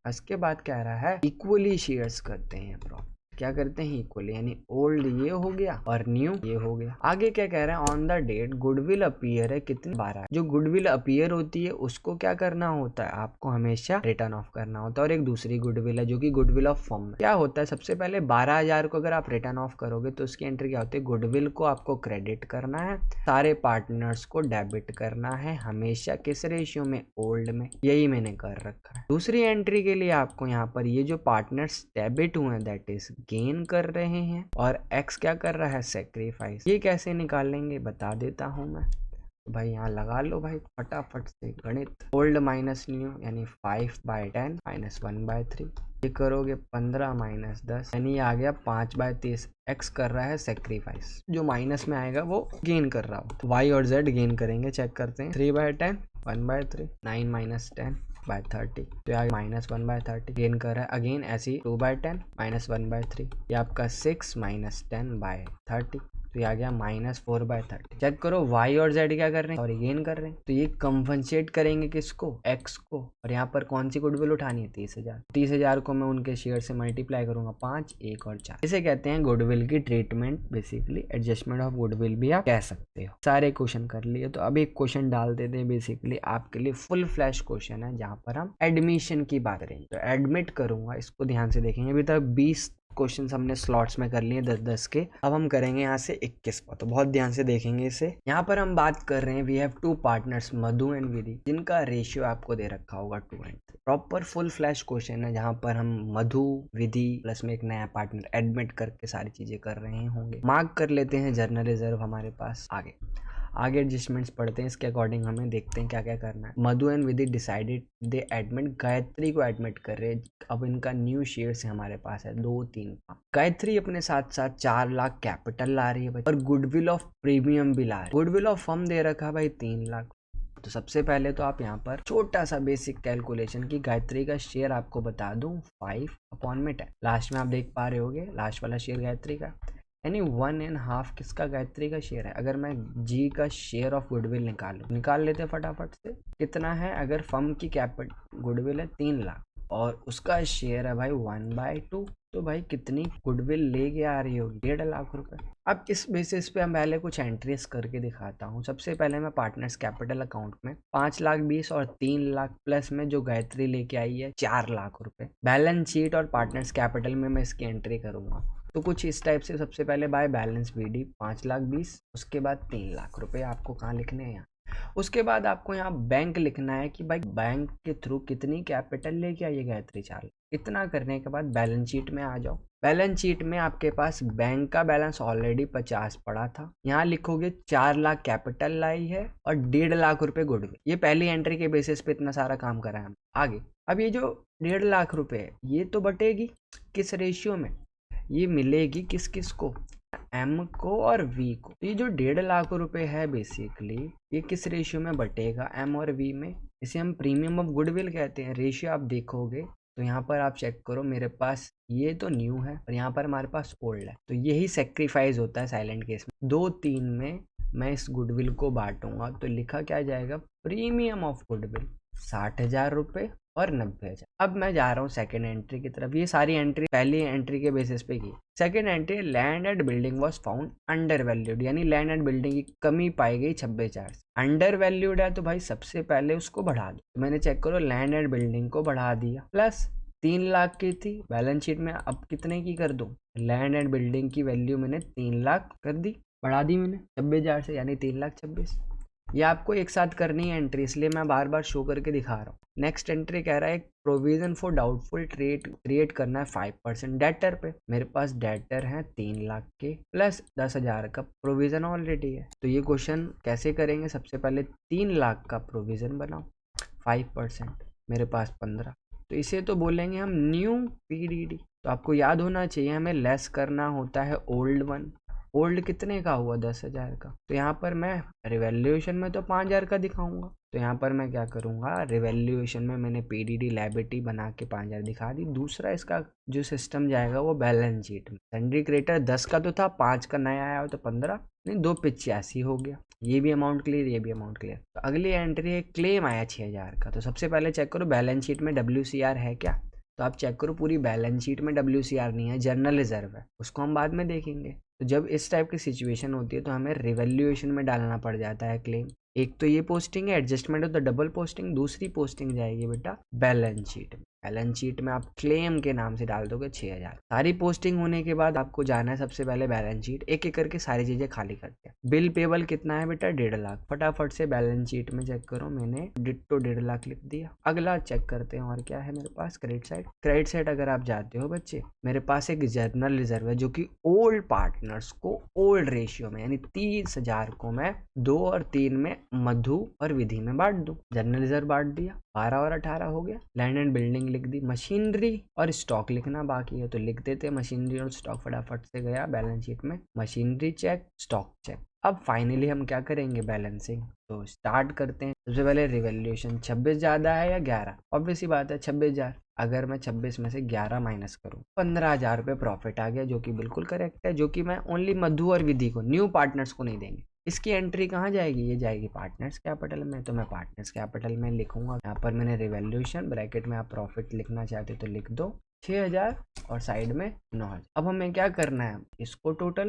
इसके बाद कह रहा है इक्वली शेयर्स करते हैं प्रॉफिट। क्या करते हैं इक्वल, यानी ओल्ड ये हो गया और न्यू ये हो गया। आगे क्या कह रहा है, on the date goodwill appear है कितनी 12। जो गुडविल अपीयर होती है उसको क्या करना होता है, आपको हमेशा रिटर्न ऑफ करना होता है। और एक दूसरी गुडविल है जो कि गुडविल ऑफ फर्म है। क्या होता है, सबसे पहले 12,000 को अगर आप रिटर्न ऑफ करोगे तो उसकी एंट्री क्या होती है, गुडविल को आपको क्रेडिट करना है, सारे पार्टनर्स को डेबिट करना है, हमेशा किस रेशियो में, ओल्ड में। यही मैंने कर रखा है। दूसरी एंट्री के लिए आपको यहाँ पर ये जो पार्टनर्स डेबिट हुए हैं दैट इज गेन कर रहे हैं, और एक्स क्या कर रहा है, सेक्रीफाइस। ये कैसे निकालेंगे बता देता हूँ मैं। तो भाई यहाँ लगा लो भाई फटाफट से गणित। ओल्ड माइनस न्यू यानी 5/10 माइनस 1/3। ये करोगे 15 माइनस 10 यानी आ गया 5/30। एक्स कर रहा है सेक्रीफाइस, जो माइनस में आएगा वो गेन कर रहा हो। तो वाई और जेड गेन करेंगे, चेक करते हैं। 3/10 1/3 9 माइनस 10/30। तो यहाँ माइनस 1/30 गेन कर रहा है। अगेन ऐसे ही 2/10 माइनस 1/3, ये आपका 6 माइनस 10/30। तो ये आ गया माइनस 4/30। चेक करो वाई और जेड क्या कर रहे हैं, और गेन कर रहे हैं। तो ये कंपनसेट करेंगे किसको, एक्स को। और यहाँ पर कौन सी गुडविल उठानी है, 30,000। 30,000 को मैं उनके शेयर से मल्टीप्लाई करूंगा 5, 1 और 4। इसे कहते हैं गुडविल की treatment, basically adjustment of goodwill भी आप कह सकते हो। सारे क्वेश्चन कर लिए, तो अब एक क्वेश्चन डाल देते हैं बेसिकली आपके लिए फुल फ्लैश क्वेश्चन है, जहाँ पर हम एडमिशन की बात करेंगे। तो एडमिट करूंगा, इसको ध्यान से देखेंगे। अभी तक 20 क्वेश्चन हमने स्लॉट्स में कर लिए 10-10 के। अब हम करेंगे यहाँ से 21 पर, तो बहुत ध्यान से देखेंगे इसे। यहाँ पर हम बात कर रहे हैं we have 2 partners Madhu and Vidhi, जिनका रेशियो आपको दे रखा होगा 2 and 3। Proper full fledged question है, जहाँ पर हम मधु विधि प्लस में एक नया पार्टनर एडमिट करके सारी चीजें कर रहे होंगे। मार्क कर लेते हैं जर्नल रिजर्व हमारे पास। आगे एडजस्टमेंट्स पढ़ते हैं, इसके अकॉर्डिंग हमें देखते हैं क्या क्या करना है। Madhu and Vidhi decided they admit, Gayatri को एडमिट कर रहे हैं। अब इनका न्यू शेयर्स हमारे पास है 2, 3 का। गायत्री अपने साथ साथ 4 लाख कैपिटल ला रही है भाई, और गुडविल ऑफ प्रीमियम भी ला रही है। गुडविल ऑफ फर्म दे रखा है भाई 3 लाख। तो सबसे पहले तो आप यहाँ पर छोटा सा बेसिक कैलकुलेशन की गायत्री का शेयर आपको बता दूं 5/10। लास्ट में आप देख पा रहे होगे लास्ट वाला शेयर गायत्री का, यानी 1.5 किसका, गायत्री का शेयर है। अगर मैं जी का शेयर ऑफ गुडविल निकाल लेते फटाफट से। कितना है, अगर फर्म की कैपिटल गुडविल है 3 लाख और उसका शेयर है भाई 1/2, तो भाई कितनी गुडविल लेके आ रही होगी, 1.5 लाख रुपए। अब इस बेसिस पे हम पहले कुछ एंट्रीज करके दिखाता हूँ। सबसे पहले मैं पार्टनर्स कैपिटल अकाउंट में 5,20,000 और 3 लाख प्लस में जो गायत्री लेके आई है 4 लाख रुपए, बैलेंस शीट और पार्टनर्स कैपिटल में मैं इसकी एंट्री करूंगा। तो कुछ इस टाइप से सबसे पहले बाय बैलेंस बीडी 5,20,000, उसके बाद 3 लाख रुपए आपको कहाँ लिखने हैं, यहाँ। उसके बाद आपको यहाँ बैंक लिखना है कि भाई बैंक के थ्रू कितनी कैपिटल लेके आइए गायत्री 4 लाख। इतना करने के बाद बैलेंस शीट में आ जाओ। बैलेंस शीट में आपके पास बैंक का बैलेंस ऑलरेडी 50 पड़ा था। यहाँ लिखोगे 4 लाख कैपिटल लाई है और 1.5 लाख रुपए गुडविल। ये पहली एंट्री के बेसिस पे इतना सारा काम करा है। आगे अब ये जो 1.5 लाख रुपए है ये तो बटेगी किस रेशियो में, ये मिलेगी किस किस को, एम को और वी को। ये जो 1.5 लाख रुपए है बेसिकली ये किस रेशियो में बटेगा, एम और वी में। इसे हम प्रीमियम ऑफ गुडविल कहते हैं। रेशियो आप देखोगे तो यहाँ पर आप चेक करो, मेरे पास ये तो न्यू है और यहाँ पर हमारे पास ओल्ड है। तो यही सेक्रीफाइस होता है साइलेंट केस में। 2-3 में मैं इस गुडविल को बांटूंगा तो लिखा क्या जाएगा, प्रीमियम ऑफ गुडविल 60,000 रुपए और 90,000। अब मैं जा रहा हूँ सेकेंड एंट्री की तरफ। ये सारी एंट्री पहली एंट्री के बेसिस पे की। Second entry, land and building was found under valued, यानी लैंड एंड बिल्डिंग की कमी पाई गई 26,000। अंडर वैल्यूड है तो भाई सबसे पहले उसको बढ़ा दो। तो मैंने चेक करो लैंड एंड बिल्डिंग को बढ़ा दिया, प्लस 3 लाख की थी बैलेंस शीट में, अब कितने की कर दूं, लैंड एंड बिल्डिंग की वैल्यू मैंने 3 लाख कर दी, बढ़ा दी मैंने 26,000 से, यानी 3,26,000। ये आपको एक साथ करनी है एंट्री, इसलिए मैं बार बार शो करके दिखा रहा हूँ। नेक्स्ट एंट्री कह रहा है provision for doubtful trade create करना है 5% डेटर पे। मेरे पास डेटर है 3 लाख के प्लस 10,000 का प्रोविजन ऑलरेडी है। तो ये क्वेश्चन कैसे करेंगे, सबसे पहले 3 लाख का प्रोविजन बनाओ, 5%, मेरे पास 15, तो इसे तो बोलेंगे हम न्यू पीडीडी। तो आपको याद होना चाहिए हमें लेस करना होता है ओल्ड वन। ओल्ड कितने का हुआ, 10,000 का। तो यहाँ पर मैं रिवैल्यूएशन में तो 5,000 का दिखाऊंगा। तो यहाँ पर मैं क्या करूँगा, रिवैल्यूएशन में मैंने पीडीडी लायबिलिटी बना के 5,000 दिखा दी। दूसरा इसका जो सिस्टम जाएगा वो बैलेंस शीट में। सन्ड्री क्रेडिटर 10 का तो था, 5 का नया आया हो तो 15 नहीं 2,85 हो गया। ये भी अमाउंट क्लियर, ये भी अमाउंट क्लियर। तो अगली एंट्री है क्लेम आया 6,000 का। तो सबसे पहले चेक करो बैलेंस शीट में WCR है क्या, तो आप चेक करो पूरी बैलेंस शीट में WCR नहीं है, जनरल रिजर्व है, उसको हम बाद में देखेंगे। तो जब इस टाइप की सिचुएशन होती है तो हमें रिवैल्यूएशन में डालना पड़ जाता है क्लेम। एक तो ये पोस्टिंग है adjustment of the double posting, दूसरी पोस्टिंग जाएगी बेटा बैलेंस शीट में। बैलेंस शीट में आप क्लेम के नाम से डाल दोगे 6000। सारी पोस्टिंग होने के बाद आपको जाना है सबसे पहले बैलेंस शीट, एक एक करके सारी चीजें खाली करते हैं। बिल पेबल कितना है बेटा 1.5 लाख, फटाफट से बैलेंस शीट में चेक करो, मैंने डिट्टो 1.5 लाख लिख दिया। अगला चेक करते हैं और क्या है मेरे पास, क्रेडिट साइड। क्रेडिट साइड अगर आप जाते हो बच्चे, मेरे पास एक जनरल रिजर्व है जो कि ओल्ड पार्टनर्स को ओल्ड रेशियो में यानी 30,000 को मैं 2 और 3 में मधु और विधि में बांट दूं। जनरल रिजर्व बांट दिया, 12 और 18 हो गया। लैंड एंड बिल्डिंग लिख दी, मशीनरी और स्टॉक लिखना बाकी है तो लिख देते हैं मशीनरी और स्टॉक। फटाफट से गया बैलेंस शीट में, मशीनरी चेक, स्टॉक चेक। अब फाइनली हम क्या करेंगे, बैलेंसिंग। तो स्टार्ट करते हैं। सबसे पहले रिवैल्यूएशन 26 ज्यादा है या 11, ऑब्वियस सी बात है 26,000। अगर मैं 26 में से 11 माइनस करूं 15,000 रुपये प्रॉफिट आ गया, जो कि बिल्कुल करेक्ट है, जो कि मैं ओनली मधु और विधि को, न्यू पार्टनर्स को नहीं देंगे। इसकी एंट्री कहाँ जाएगी, ये जाएगी पार्टनर्स कैपिटल में, तो मैं पार्टनर्स कैपिटल में लिखूंगा। यहाँ पर मैंने रिवैल्यूएशन ब्रैकेट में, आप प्रॉफिट लिखना चाहते तो लिख दो 6000 और साइड में 9000। अब हमें क्या करना है, इसको टोटल,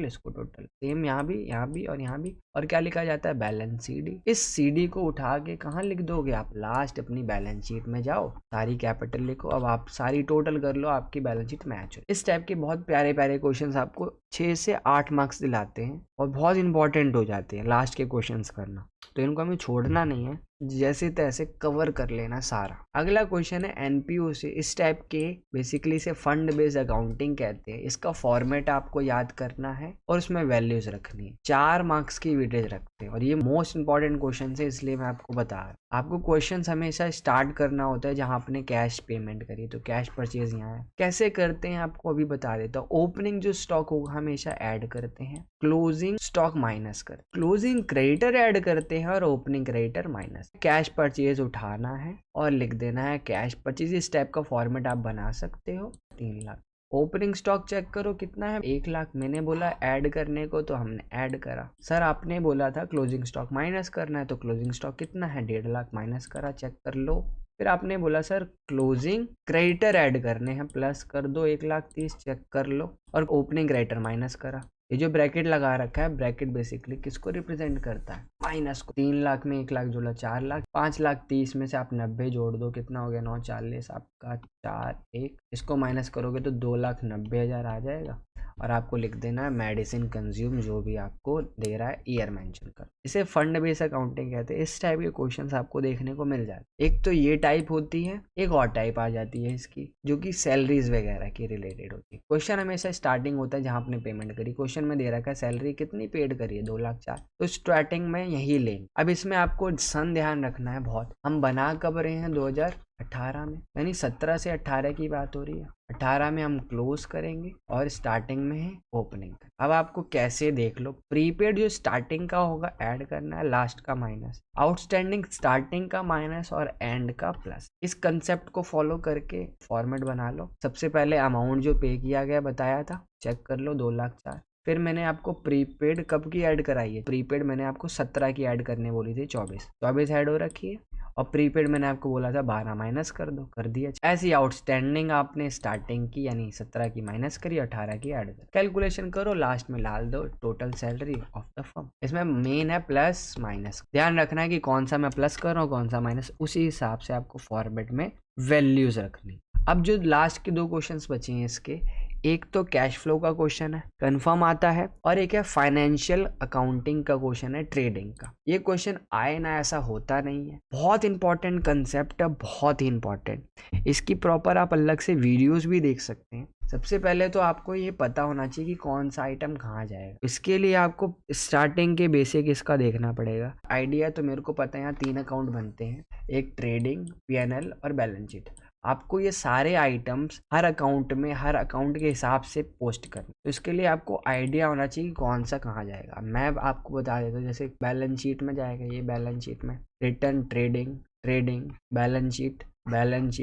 इसको टोटल, सेम यहाँ भी और यहाँ भी। और क्या लिखा जाता है, बैलेंस CD। इस CD को उठा के कहाँ लिख दोगे आप, लास्ट अपनी बैलेंस शीट में जाओ, सारी कैपिटल लिखो। अब आप सारी टोटल कर लो, आपकी बैलेंस शीट मैच हो। इस टाइप के बहुत प्यारे प्यारे क्वेश्चंस आपको 6 से 8 मार्क्स दिलाते हैं और बहुत इंपॉर्टेंट हो जाते हैं लास्ट के क्वेश्चंस करना, तो इनको हमें छोड़ना नहीं है, जैसे तैसे कवर कर लेना सारा। अगला क्वेश्चन है NPO से। इस टाइप के बेसिकली से फंड बेस्ड अकाउंटिंग कहते हैं। इसका फॉर्मेट आपको याद करना है और उसमें वैल्यूज रखनी है। 4 मार्क्स की वेटेज रखते हैं और ये मोस्ट इंपॉर्टेंट क्वेश्चन है, इसलिए मैं आपको बता रहा हूँ। आपको क्वेश्चन हमेशा स्टार्ट करना होता है जहां आपने कैश पेमेंट करी, तो कैश परचेज यहाँ है। कैसे करते हैं आपको अभी बता देता हूँ। ओपनिंग जो स्टॉक होगा हमेशा ऐड करते हैं, क्लोजिंग स्टॉक माइनस कर, क्लोजिंग क्रेडिटर ऐड करते हैं और opening creditor minus. Cash purchase उठाना है और लिख देना है कैश परचेज। इस टाइप का फॉर्मेट आप बना सकते हो। 3 लाख। ओपनिंग स्टॉक चेक करो कितना है, 1 लाख। मैंने बोला ऐड करने को तो हमने ऐड करा। सर आपने बोला था क्लोजिंग स्टॉक माइनस करना है, तो क्लोजिंग स्टॉक कितना है, 1.5 लाख माइनस करा, चेक कर लो। फिर आपने बोला सर क्लोजिंग क्रेडिटर ऐड करने हैं, प्लस कर दो 1,30,000, चेक कर लो। और ओपनिंग क्रेडिटर माइनस करा। ये जो ब्रैकेट लगा रखा है, ब्रैकेट बेसिकली किसको रिप्रेजेंट करता है, माइनस को। 3 लाख में 1 लाख जोड़ा 4 लाख, 5,30,000 में से आप 90 जोड़ दो, कितना हो गया 9,40,000 आपका 4,1। इसको माइनस करोगे तो 2,90,000 आ जाएगा। और आपको लिख देना है मेडिसिन कंज्यूम, जो भी आपको दे रहा है ईयर मेंशन कर। इसे फंड बेस्ड अकाउंटिंग कहते हैं। इस टाइप के क्वेश्चंस आपको देखने को मिल जाते हैं। एक तो ये टाइप होती है, एक और टाइप आ जाती है इसकी, जो कि सैलरीज वगैरह की रिलेटेड होती है। क्वेश्चन हमेशा स्टार्टिंग होता है जहां आपने पेमेंट करी। क्वेश्चन में दे रखा है सैलरी कितनी पेड करी है, 2,04,000, तो स्टार्टिंग में यही लेंगे। अब इसमें आपको सन ध्यान रखना है बहुत। हम बना कब रहे हैं, 2018 में, यानी 17 से 18 की बात हो रही है। 18 में हम क्लोज करेंगे और स्टार्टिंग में है ओपनिंग। अब आपको कैसे देख लो, प्रीपेड जो स्टार्टिंग का होगा ऐड करना है, लास्ट का माइनस, आउटस्टैंडिंग स्टार्टिंग का माइनस और एंड का प्लस। इस कंसेप्ट को फॉलो करके फॉर्मेट बना लो। सबसे पहले अमाउंट जो पे किया गया बताया था, चेक कर लो 2,04,000। फिर मैंने आपको प्रीपेड कब की ऐड कराई है, प्रीपेड मैंने आपको 17 की ऐड करने बोली थी, 24 ऐड हो रखी है। और प्रीपेड मैंने आपको बोला था 12 माइनस कर दो, कर दिया। ऐसी आउटस्टैंडिंग आपने स्टार्टिंग की यानी 17 की माइनस करी, 18 की ऐड कर, कैलकुलेशन करो, लास्ट में डाल दो total salary of the firm. इसमें मेन है प्लस माइनस, ध्यान रखना है कि कौन सा मैं प्लस कर रहा हूँ कौन सा माइनस, उसी हिसाब से आपको फॉर्मेट में वैल्यूज रखनी। अब जो लास्ट के 2 क्वेश्चंस बचे हैं इसके, एक तो कैश फ्लो का क्वेश्चन है, कंफर्म आता है, और एक है फाइनेंशियल अकाउंटिंग का क्वेश्चन है, ट्रेडिंग का। ये क्वेश्चन आए ना ऐसा होता नहीं है, बहुत इंपॉर्टेंट कंसेप्ट है, बहुत ही इंपॉर्टेंट। इसकी प्रॉपर आप अलग से वीडियोस भी देख सकते हैं। सबसे पहले तो आपको ये पता होना चाहिए कि कौन सा आइटम कहाँ जाएगा। इसके लिए आपको स्टार्टिंग के बेसिक इसका देखना पड़ेगा। आइडिया तो मेरे को पता है, यहाँ 3 अकाउंट बनते हैं, एक ट्रेडिंग, PNL और बैलेंस शीट। आपको ये सारे आइटम्स हर अकाउंट में, हर अकाउंट के हिसाब से पोस्ट करना, तो इसके लिए आपको आइडिया होना चाहिए कौन सा कहाँ जाएगा। मैं आपको बता देता हूँ, जैसे बैलेंस शीट में जाएगा, ये बैलेंस शीट में return, trading, balance sheet, balance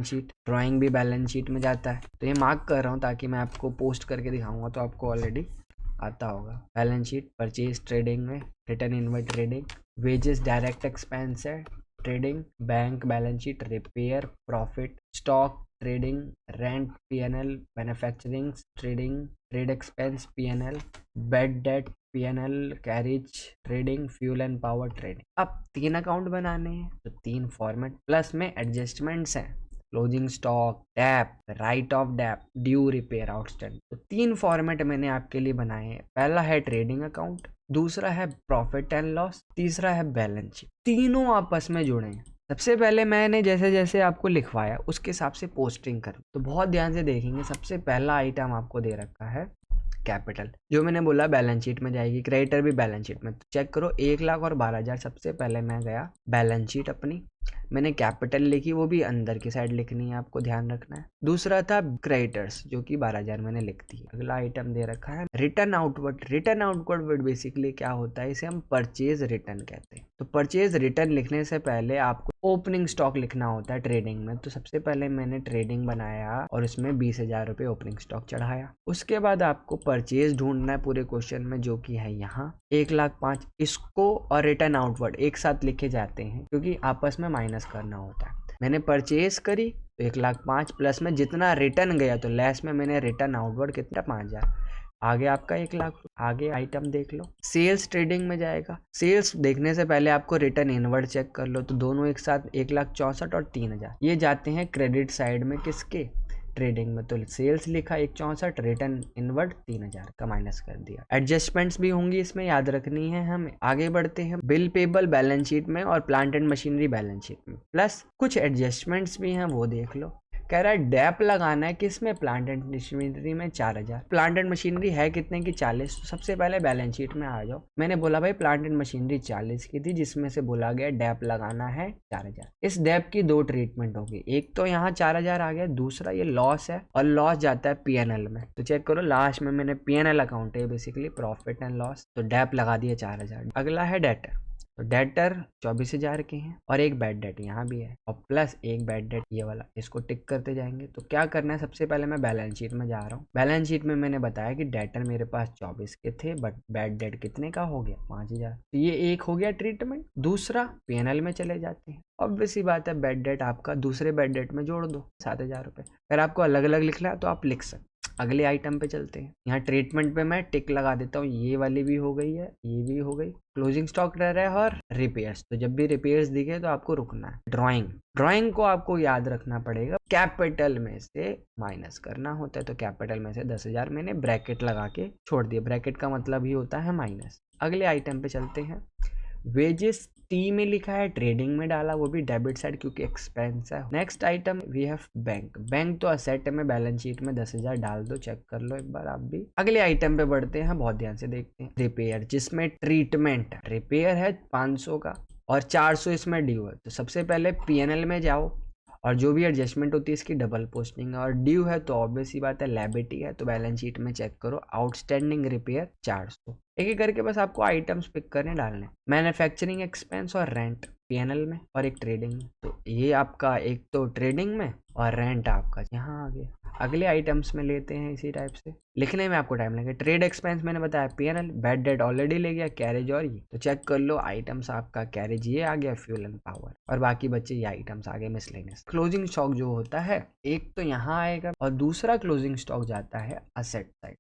sheet, drawing भी बैलेंस शीट में जाता है। तो ये मार्क कर रहा हूँ ताकि मैं आपको पोस्ट करके दिखाऊंगा तो आपको ऑलरेडी आता होगा। बैलेंस शीट, परचेज ट्रेडिंग में, return inward trading, wages direct expense है trading, bank balance sheet, repair profit, stock trading, rent PNL, manufacturing trading, trade expense PNL, bad debt PNL, carriage trading, fuel and power trading. अब 3 account बनाने हैं तो 3 format plus में adjustments हैं, closing stock, dep, write off dep, due, repair, outstanding. तो 3 format मैंने आपके लिए बनाए हैं। पहला है ट्रेडिंग अकाउंट, दूसरा है प्रॉफिट एंड लॉस, तीसरा है बैलेंस शीट। तीनों आपस में जुड़े हैं। सबसे पहले मैंने जैसे जैसे आपको लिखवाया उसके हिसाब से पोस्टिंग करें, तो बहुत ध्यान से देखेंगे। सबसे पहला आइटम आपको दे रखा है कैपिटल, जो मैंने बोला बैलेंस शीट में जाएगी, क्रेडिटर भी बैलेंस शीट में। तो चेक करो 1,00,000 और 12,000। सबसे पहले मैं गया बैलेंस शीट अपनी, मैंने कैपिटल लिखी, वो भी अंदर की साइड लिखनी है, आपको ध्यान रखना है। दूसरा था क्रेडिटर्स जो कि 12,000 मैंने लिख दी। अगला आइटम दे रखा है return outward. Return outward basically क्या होता है, इसे हम परचेज रिटर्न कहते हैं। तो परचेज रिटर्न लिखने से पहले आपको ओपनिंग स्टॉक लिखना होता है ट्रेडिंग में। तो सबसे पहले मैंने ट्रेडिंग बनाया और उसमें 20,000 रुपये ओपनिंग स्टॉक चढ़ाया। उसके बाद आपको परचेज ढूंढना है पूरे क्वेश्चन में, जो कि है यहाँ 1,05,000। इसको और रिटर्न आउटवर्ड एक साथ लिखे जाते हैं क्योंकि आपस में माइनस करना होता है। मैंने परचेज करी तो 1,05,000 प्लस में जितना रिटर्न गया तो लेस में मैंने रिटर्न आउटवर्ड कितना 5,000। आगे आपका 1,00,000। आगे आइटम देख लो, सेल्स ट्रेडिंग में जाएगा। सेल्स देखने से पहले आपको रिटर्न इनवर्ड चेक कर लो, तो दोनों एक साथ 1,64,000 और 3,000 ये जाते हैं क्रेडिट साइड में, किसके, ट्रेडिंग में। तो सेल्स लिखा 1,64,000, रिटर्न इनवर्ड 3,000 का माइनस कर दिया। एडजस्टमेंट्स भी होंगी इसमें, याद रखनी है हमें। आगे बढ़ते हैं, बिल पेबल बैलेंस शीट में और plant and machinery balance sheet में, प्लस कुछ एडजस्टमेंट्स भी हैं, वो देख लो। कह रहा है डेप लगाना है किसमें, प्लांट एंड मशीनरी में 4,000। प्लांट एंड मशीनरी है कितने की, 40। तो सबसे पहले बैलेंस शीट में आ जाओ। मैंने बोला भाई प्लांट एंड मशीनरी 40 की थी, जिसमें से बोला गया डेप लगाना है 4,000। इस डेप की 2 ट्रीटमेंट होगी, एक तो यहाँ 4,000 आ गया, दूसरा ये लॉस है और लॉस जाता है पीएनएल में। तो चेक करो लास्ट में मैंने पीएनएल अकाउंट है बेसिकली प्रॉफिट एंड लॉस, तो डेप लगा दिए 4,000। अगला है डेटर, तो डेटर 24,000 के हैं और एक बैड डेट यहाँ भी है और प्लस एक बैड डेट ये वाला, इसको टिक करते जाएंगे। तो क्या करना है, सबसे पहले मैं बैलेंस शीट में जा रहा हूँ। बैलेंस शीट में मैंने बताया कि डेटर मेरे पास 24 के थे, बट बैड डेट कितने का हो गया, 5,000। तो ये एक हो गया ट्रीटमेंट। दूसरा पीएनएल में चले जाते हैं, ऑब्वियस सी बात है बैड डेट आपका दूसरे बैड डेट में जोड़ दो 7,000 रुपये। अगर आपको अलग अलग लिखना है तो आप लिख सकते। अगले आइटम पे चलते हैं, यहाँ ट्रीटमेंट पे मैं टिक लगा देता हूँ, ये वाली भी हो गई है, ये भी हो गई। क्लोजिंग स्टॉक रह रहा है और रिपेयर्स, तो जब भी रिपेयर्स दिखे तो आपको रुकना है। ड्राइंग को आपको याद रखना पड़ेगा, कैपिटल में से माइनस करना होता है। तो कैपिटल में से 10,000 मैंने ब्रैकेट लगा के छोड़ दिया, ब्रैकेट का मतलब ही होता है माइनस। अगले आइटम पे चलते हैं, वेजेस टी में लिखा है, ट्रेडिंग में डाला, वो भी डेबिट साइड क्योंकि एक्सपेंस है। Next item we have bank तो असेट में, बैलेंस शीट में 10,000 डाल दो, चेक कर लो एक बार आप भी। अगले आइटम पे बढ़ते हैं, बहुत ध्यान से देखते हैं, रिपेयर, जिसमें ट्रीटमेंट रिपेयर है 500 का और 400 इसमें ड्यू है। तो सबसे पहले पीएनएल में जाओ और जो भी एडजस्टमेंट होती है इसकी डबल पोस्टिंग है, और ड्यू है तो ऑब्वियस सी बात है लायबिलिटी है, तो बैलेंस शीट में चेक करो आउटस्टैंडिंग रिपेयर 400। एक एक करके बस आपको आइटम्स पिक करने डालने, मैन्युफैक्चरिंग एक्सपेंस और रेंट पीएनएल में और एक ट्रेडिंग में। तो ये आपका एक तो ट्रेडिंग में और रेंट आपका यहाँ आ गया। अगले आइटम्स में लेते हैं, इसी टाइप से लिखने में आपको टाइम लगेगा। ट्रेड एक्सपेंस मैंने बताया पीएनएल, बैड डेट ऑलरेडी ले गया, कैरेज और ये, तो चेक कर लो आइटम्स आपका कैरेज ये आ गया, फ्यूल एंड पावर, और बाकी बच्चे ये आइटम्स आगे मिसलेनियस। क्लोजिंग स्टॉक जो होता है एक तो यहाँ आएगा और दूसरा क्लोजिंग स्टॉक जाता है असेट साइड,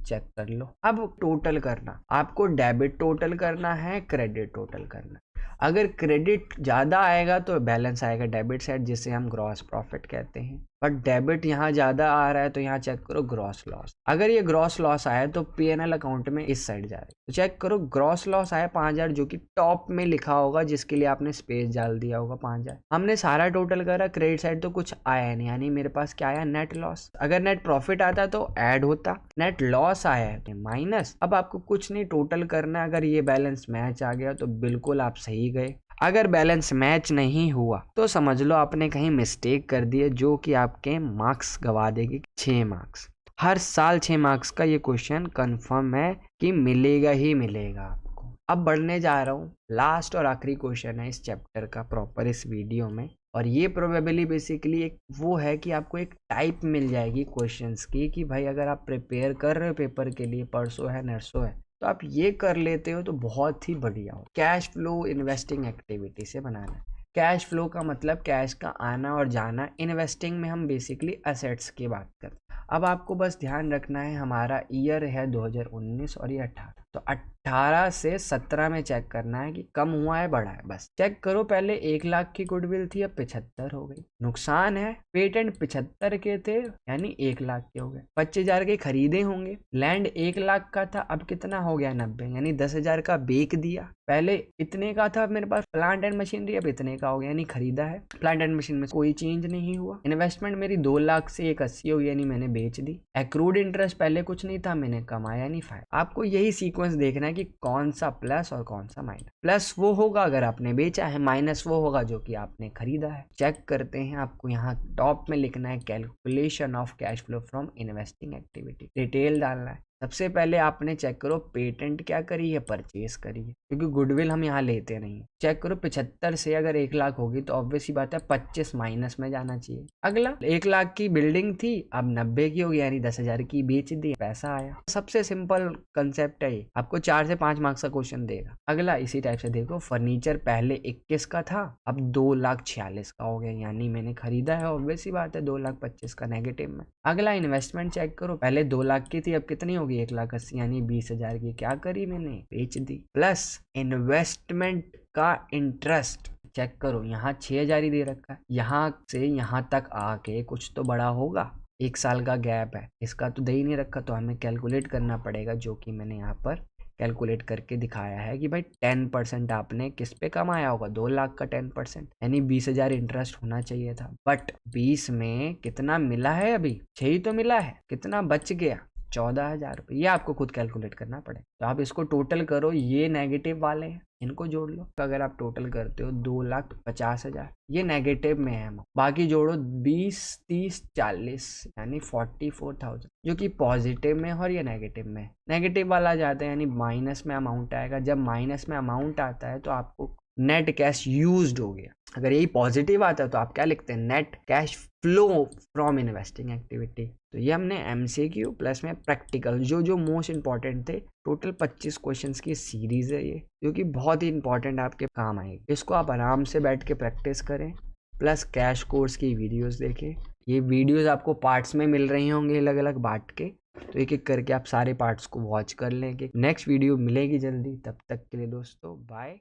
चेक कर लो। अब टोटल करना, आपको डेबिट टोटल करना है, क्रेडिट टोटल करना। अगर क्रेडिट ज़्यादा आएगा तो बैलेंस आएगा डेबिट साइड, जिसे हम ग्रॉस प्रॉफिट कहते हैं, बट डेबिट यहाँ ज़्यादा आ रहा है तो यहाँ चेक करो ग्रॉस लॉस। अगर ये ग्रॉस लॉस आया तो पीएनएल अकाउंट में इस साइड जा रहा है, तो चेक करो ग्रॉस लॉस आया 5,000, जो कि टॉप में लिखा होगा, जिसके लिए आपने स्पेस डाल दिया होगा 5,000। हमने सारा टोटल करा, क्रेडिट साइड तो कुछ आया नहीं, यानी मेरे पास क्या आया, नेट लॉस। अगर नेट प्रॉफिट आता तो ऐड होता, नेट लॉस आया है तो माइनस। अब आपको कुछ नहीं टोटल करना, अगर ये बैलेंस मैच आ गया तो बिल्कुल आप सही गए, अगर बैलेंस मैच नहीं हुआ तो समझ लो आपने कहीं मिस्टेक कर दी है, जो कि आपके मार्क्स गवा देगी, 6 मार्क्स। हर साल 6 मार्क्स का ये क्वेश्चन कंफर्म है कि मिलेगा ही मिलेगा आपको। अब बढ़ने जा रहा हूँ, लास्ट और आखिरी क्वेश्चन है इस चैप्टर का प्रॉपर इस वीडियो में, और ये प्रोबेबली बेसिकली एक वो है कि आपको एक टाइप मिल जाएगी क्वेश्चंस की, कि भाई अगर आप प्रिपेयर कर रहे हो पेपर के लिए, परसों है नरसों है, तो आप ये कर लेते हो तो बहुत ही बढ़िया हो। कैश फ्लो इन्वेस्टिंग एक्टिविटी से बनाना है, कैश फ्लो का मतलब कैश का आना और जाना। इन्वेस्टिंग में हम बेसिकली असेट्स की बात करते हैं। अब आपको बस ध्यान रखना है हमारा ईयर है 2019 और ये 18, तो 18 से 17 में चेक करना है कि कम हुआ है बढ़ा है। बस चेक करो, पहले 1 लाख की गुडविल थी अब 75 हो गई। नुकसान है, पेटेंट 75 के थे यानी 1 लाख के हो गए। 25,000 के खरीदे होंगे, लैंड 1 लाख का था अब कितना हो गया 90, यानी 10,000 का बेच दिया। पहले इतने का था मेरे पास प्लांट एंड मशीनरी, अब इतने का हो गया यानी खरीदा है। प्लांट एंड मशीन में कोई चेंज नहीं हुआ। इन्वेस्टमेंट मेरी 2 लाख से 180 हो गई यानी मैंने बेच दी। एक्रूड इंटरेस्ट पहले कुछ नहीं था, मैंने कमाया नहीं फायदा। आपको यही सीक्वेंस देखना है कि कौन सा प्लस और कौन सा माइनस। प्लस वो होगा अगर आपने बेचा है, माइनस वो होगा जो कि आपने खरीदा है। चेक करते हैं, आपको यहाँ टॉप में लिखना है calculation of cash flow from investing activity, detail डालना है। सबसे पहले आपने चेक करो पेटेंट क्या करी है, परचेज करी है, क्योंकि गुडविल हम यहाँ लेते नहीं। चेक करो 75 से अगर 1 लाख होगी तो ऑब्वियस ही बात है 25 माइनस में जाना चाहिए। अगला 1 लाख की बिल्डिंग थी अब 90 की होगी यानी 10,000 की बेच दी, पैसा आया। सबसे सिंपल कंसेप्ट है ये, आपको 4 से 5 मार्क्स का क्वेश्चन देगा। अगला इसी टाइप से देखो, फर्नीचर पहले 21 का था अब 2,46,000 का हो गया यानी मैंने खरीदा है, ऑब्वियस ही बात है 2,25,000 का नेगेटिव में। अगला इन्वेस्टमेंट चेक करो, पहले 2 लाख की थी अब कितनी होगी 1,80,000 यानी 20,000 की क्या करी मैंने, बेच दी। प्लस इन्वेस्टमेंट का इंटरेस्ट चेक करो, यहाँ 6,000 ही दे रखा है, यहाँ से यहाँ तक आके कुछ तो बड़ा होगा। 1 साल का गैप है, इसका तो दे ही नहीं रखा, तो हमें कैलकुलेट करना पड़ेगा, जो कि मैंने यहाँ पर कैलकुलेट करके दिखाया है कि भाई 10% आपने किस पे कमाया होगा, 2 लाख का 10% यानी 20,000 इंटरेस्ट होना चाहिए था। बट 20 में कितना मिला है, अभी 6 ही तो मिला है, कितना बच गया 14,000 रुपये। ये आपको खुद कैलकुलेट करना पड़ेगा। तो आप इसको टोटल करो, ये नेगेटिव वाले हैं इनको जोड़ लो। तो अगर आप टोटल करते हो 2,50,000 ये नेगेटिव में है, बाकी जोड़ो 20, 30, 40 यानी 44,000 जो कि पॉजिटिव में और ये नेगेटिव में। नेगेटिव वाला जाता है यानी माइनस में अमाउंट आएगा। जब माइनस में अमाउंट आता है तो आपको नेट कैश यूज्ड हो गया। अगर यही पॉजिटिव आता है तो आप क्या लिखते हैं, net cash flow from investing activity. तो ये हमने एमसीक्यू प्लस में प्रैक्टिकल जो जो मोस्ट इंपॉर्टेंट थे, टोटल 25 क्वेश्चंस की सीरीज है ये, जो कि बहुत ही इंपॉर्टेंट आपके काम आएगी। इसको आप आराम से बैठ के प्रैक्टिस करें, प्लस कैश कोर्स की वीडियोस देखें। ये वीडियोस आपको पार्ट्स में मिल रही होंगे अलग अलग बांट के, तो एक एक करके आप सारे पार्ट्स को वॉच कर लें। कि नेक्स्ट वीडियो मिलेगी जल्दी, तब तक के लिए दोस्तों बाय।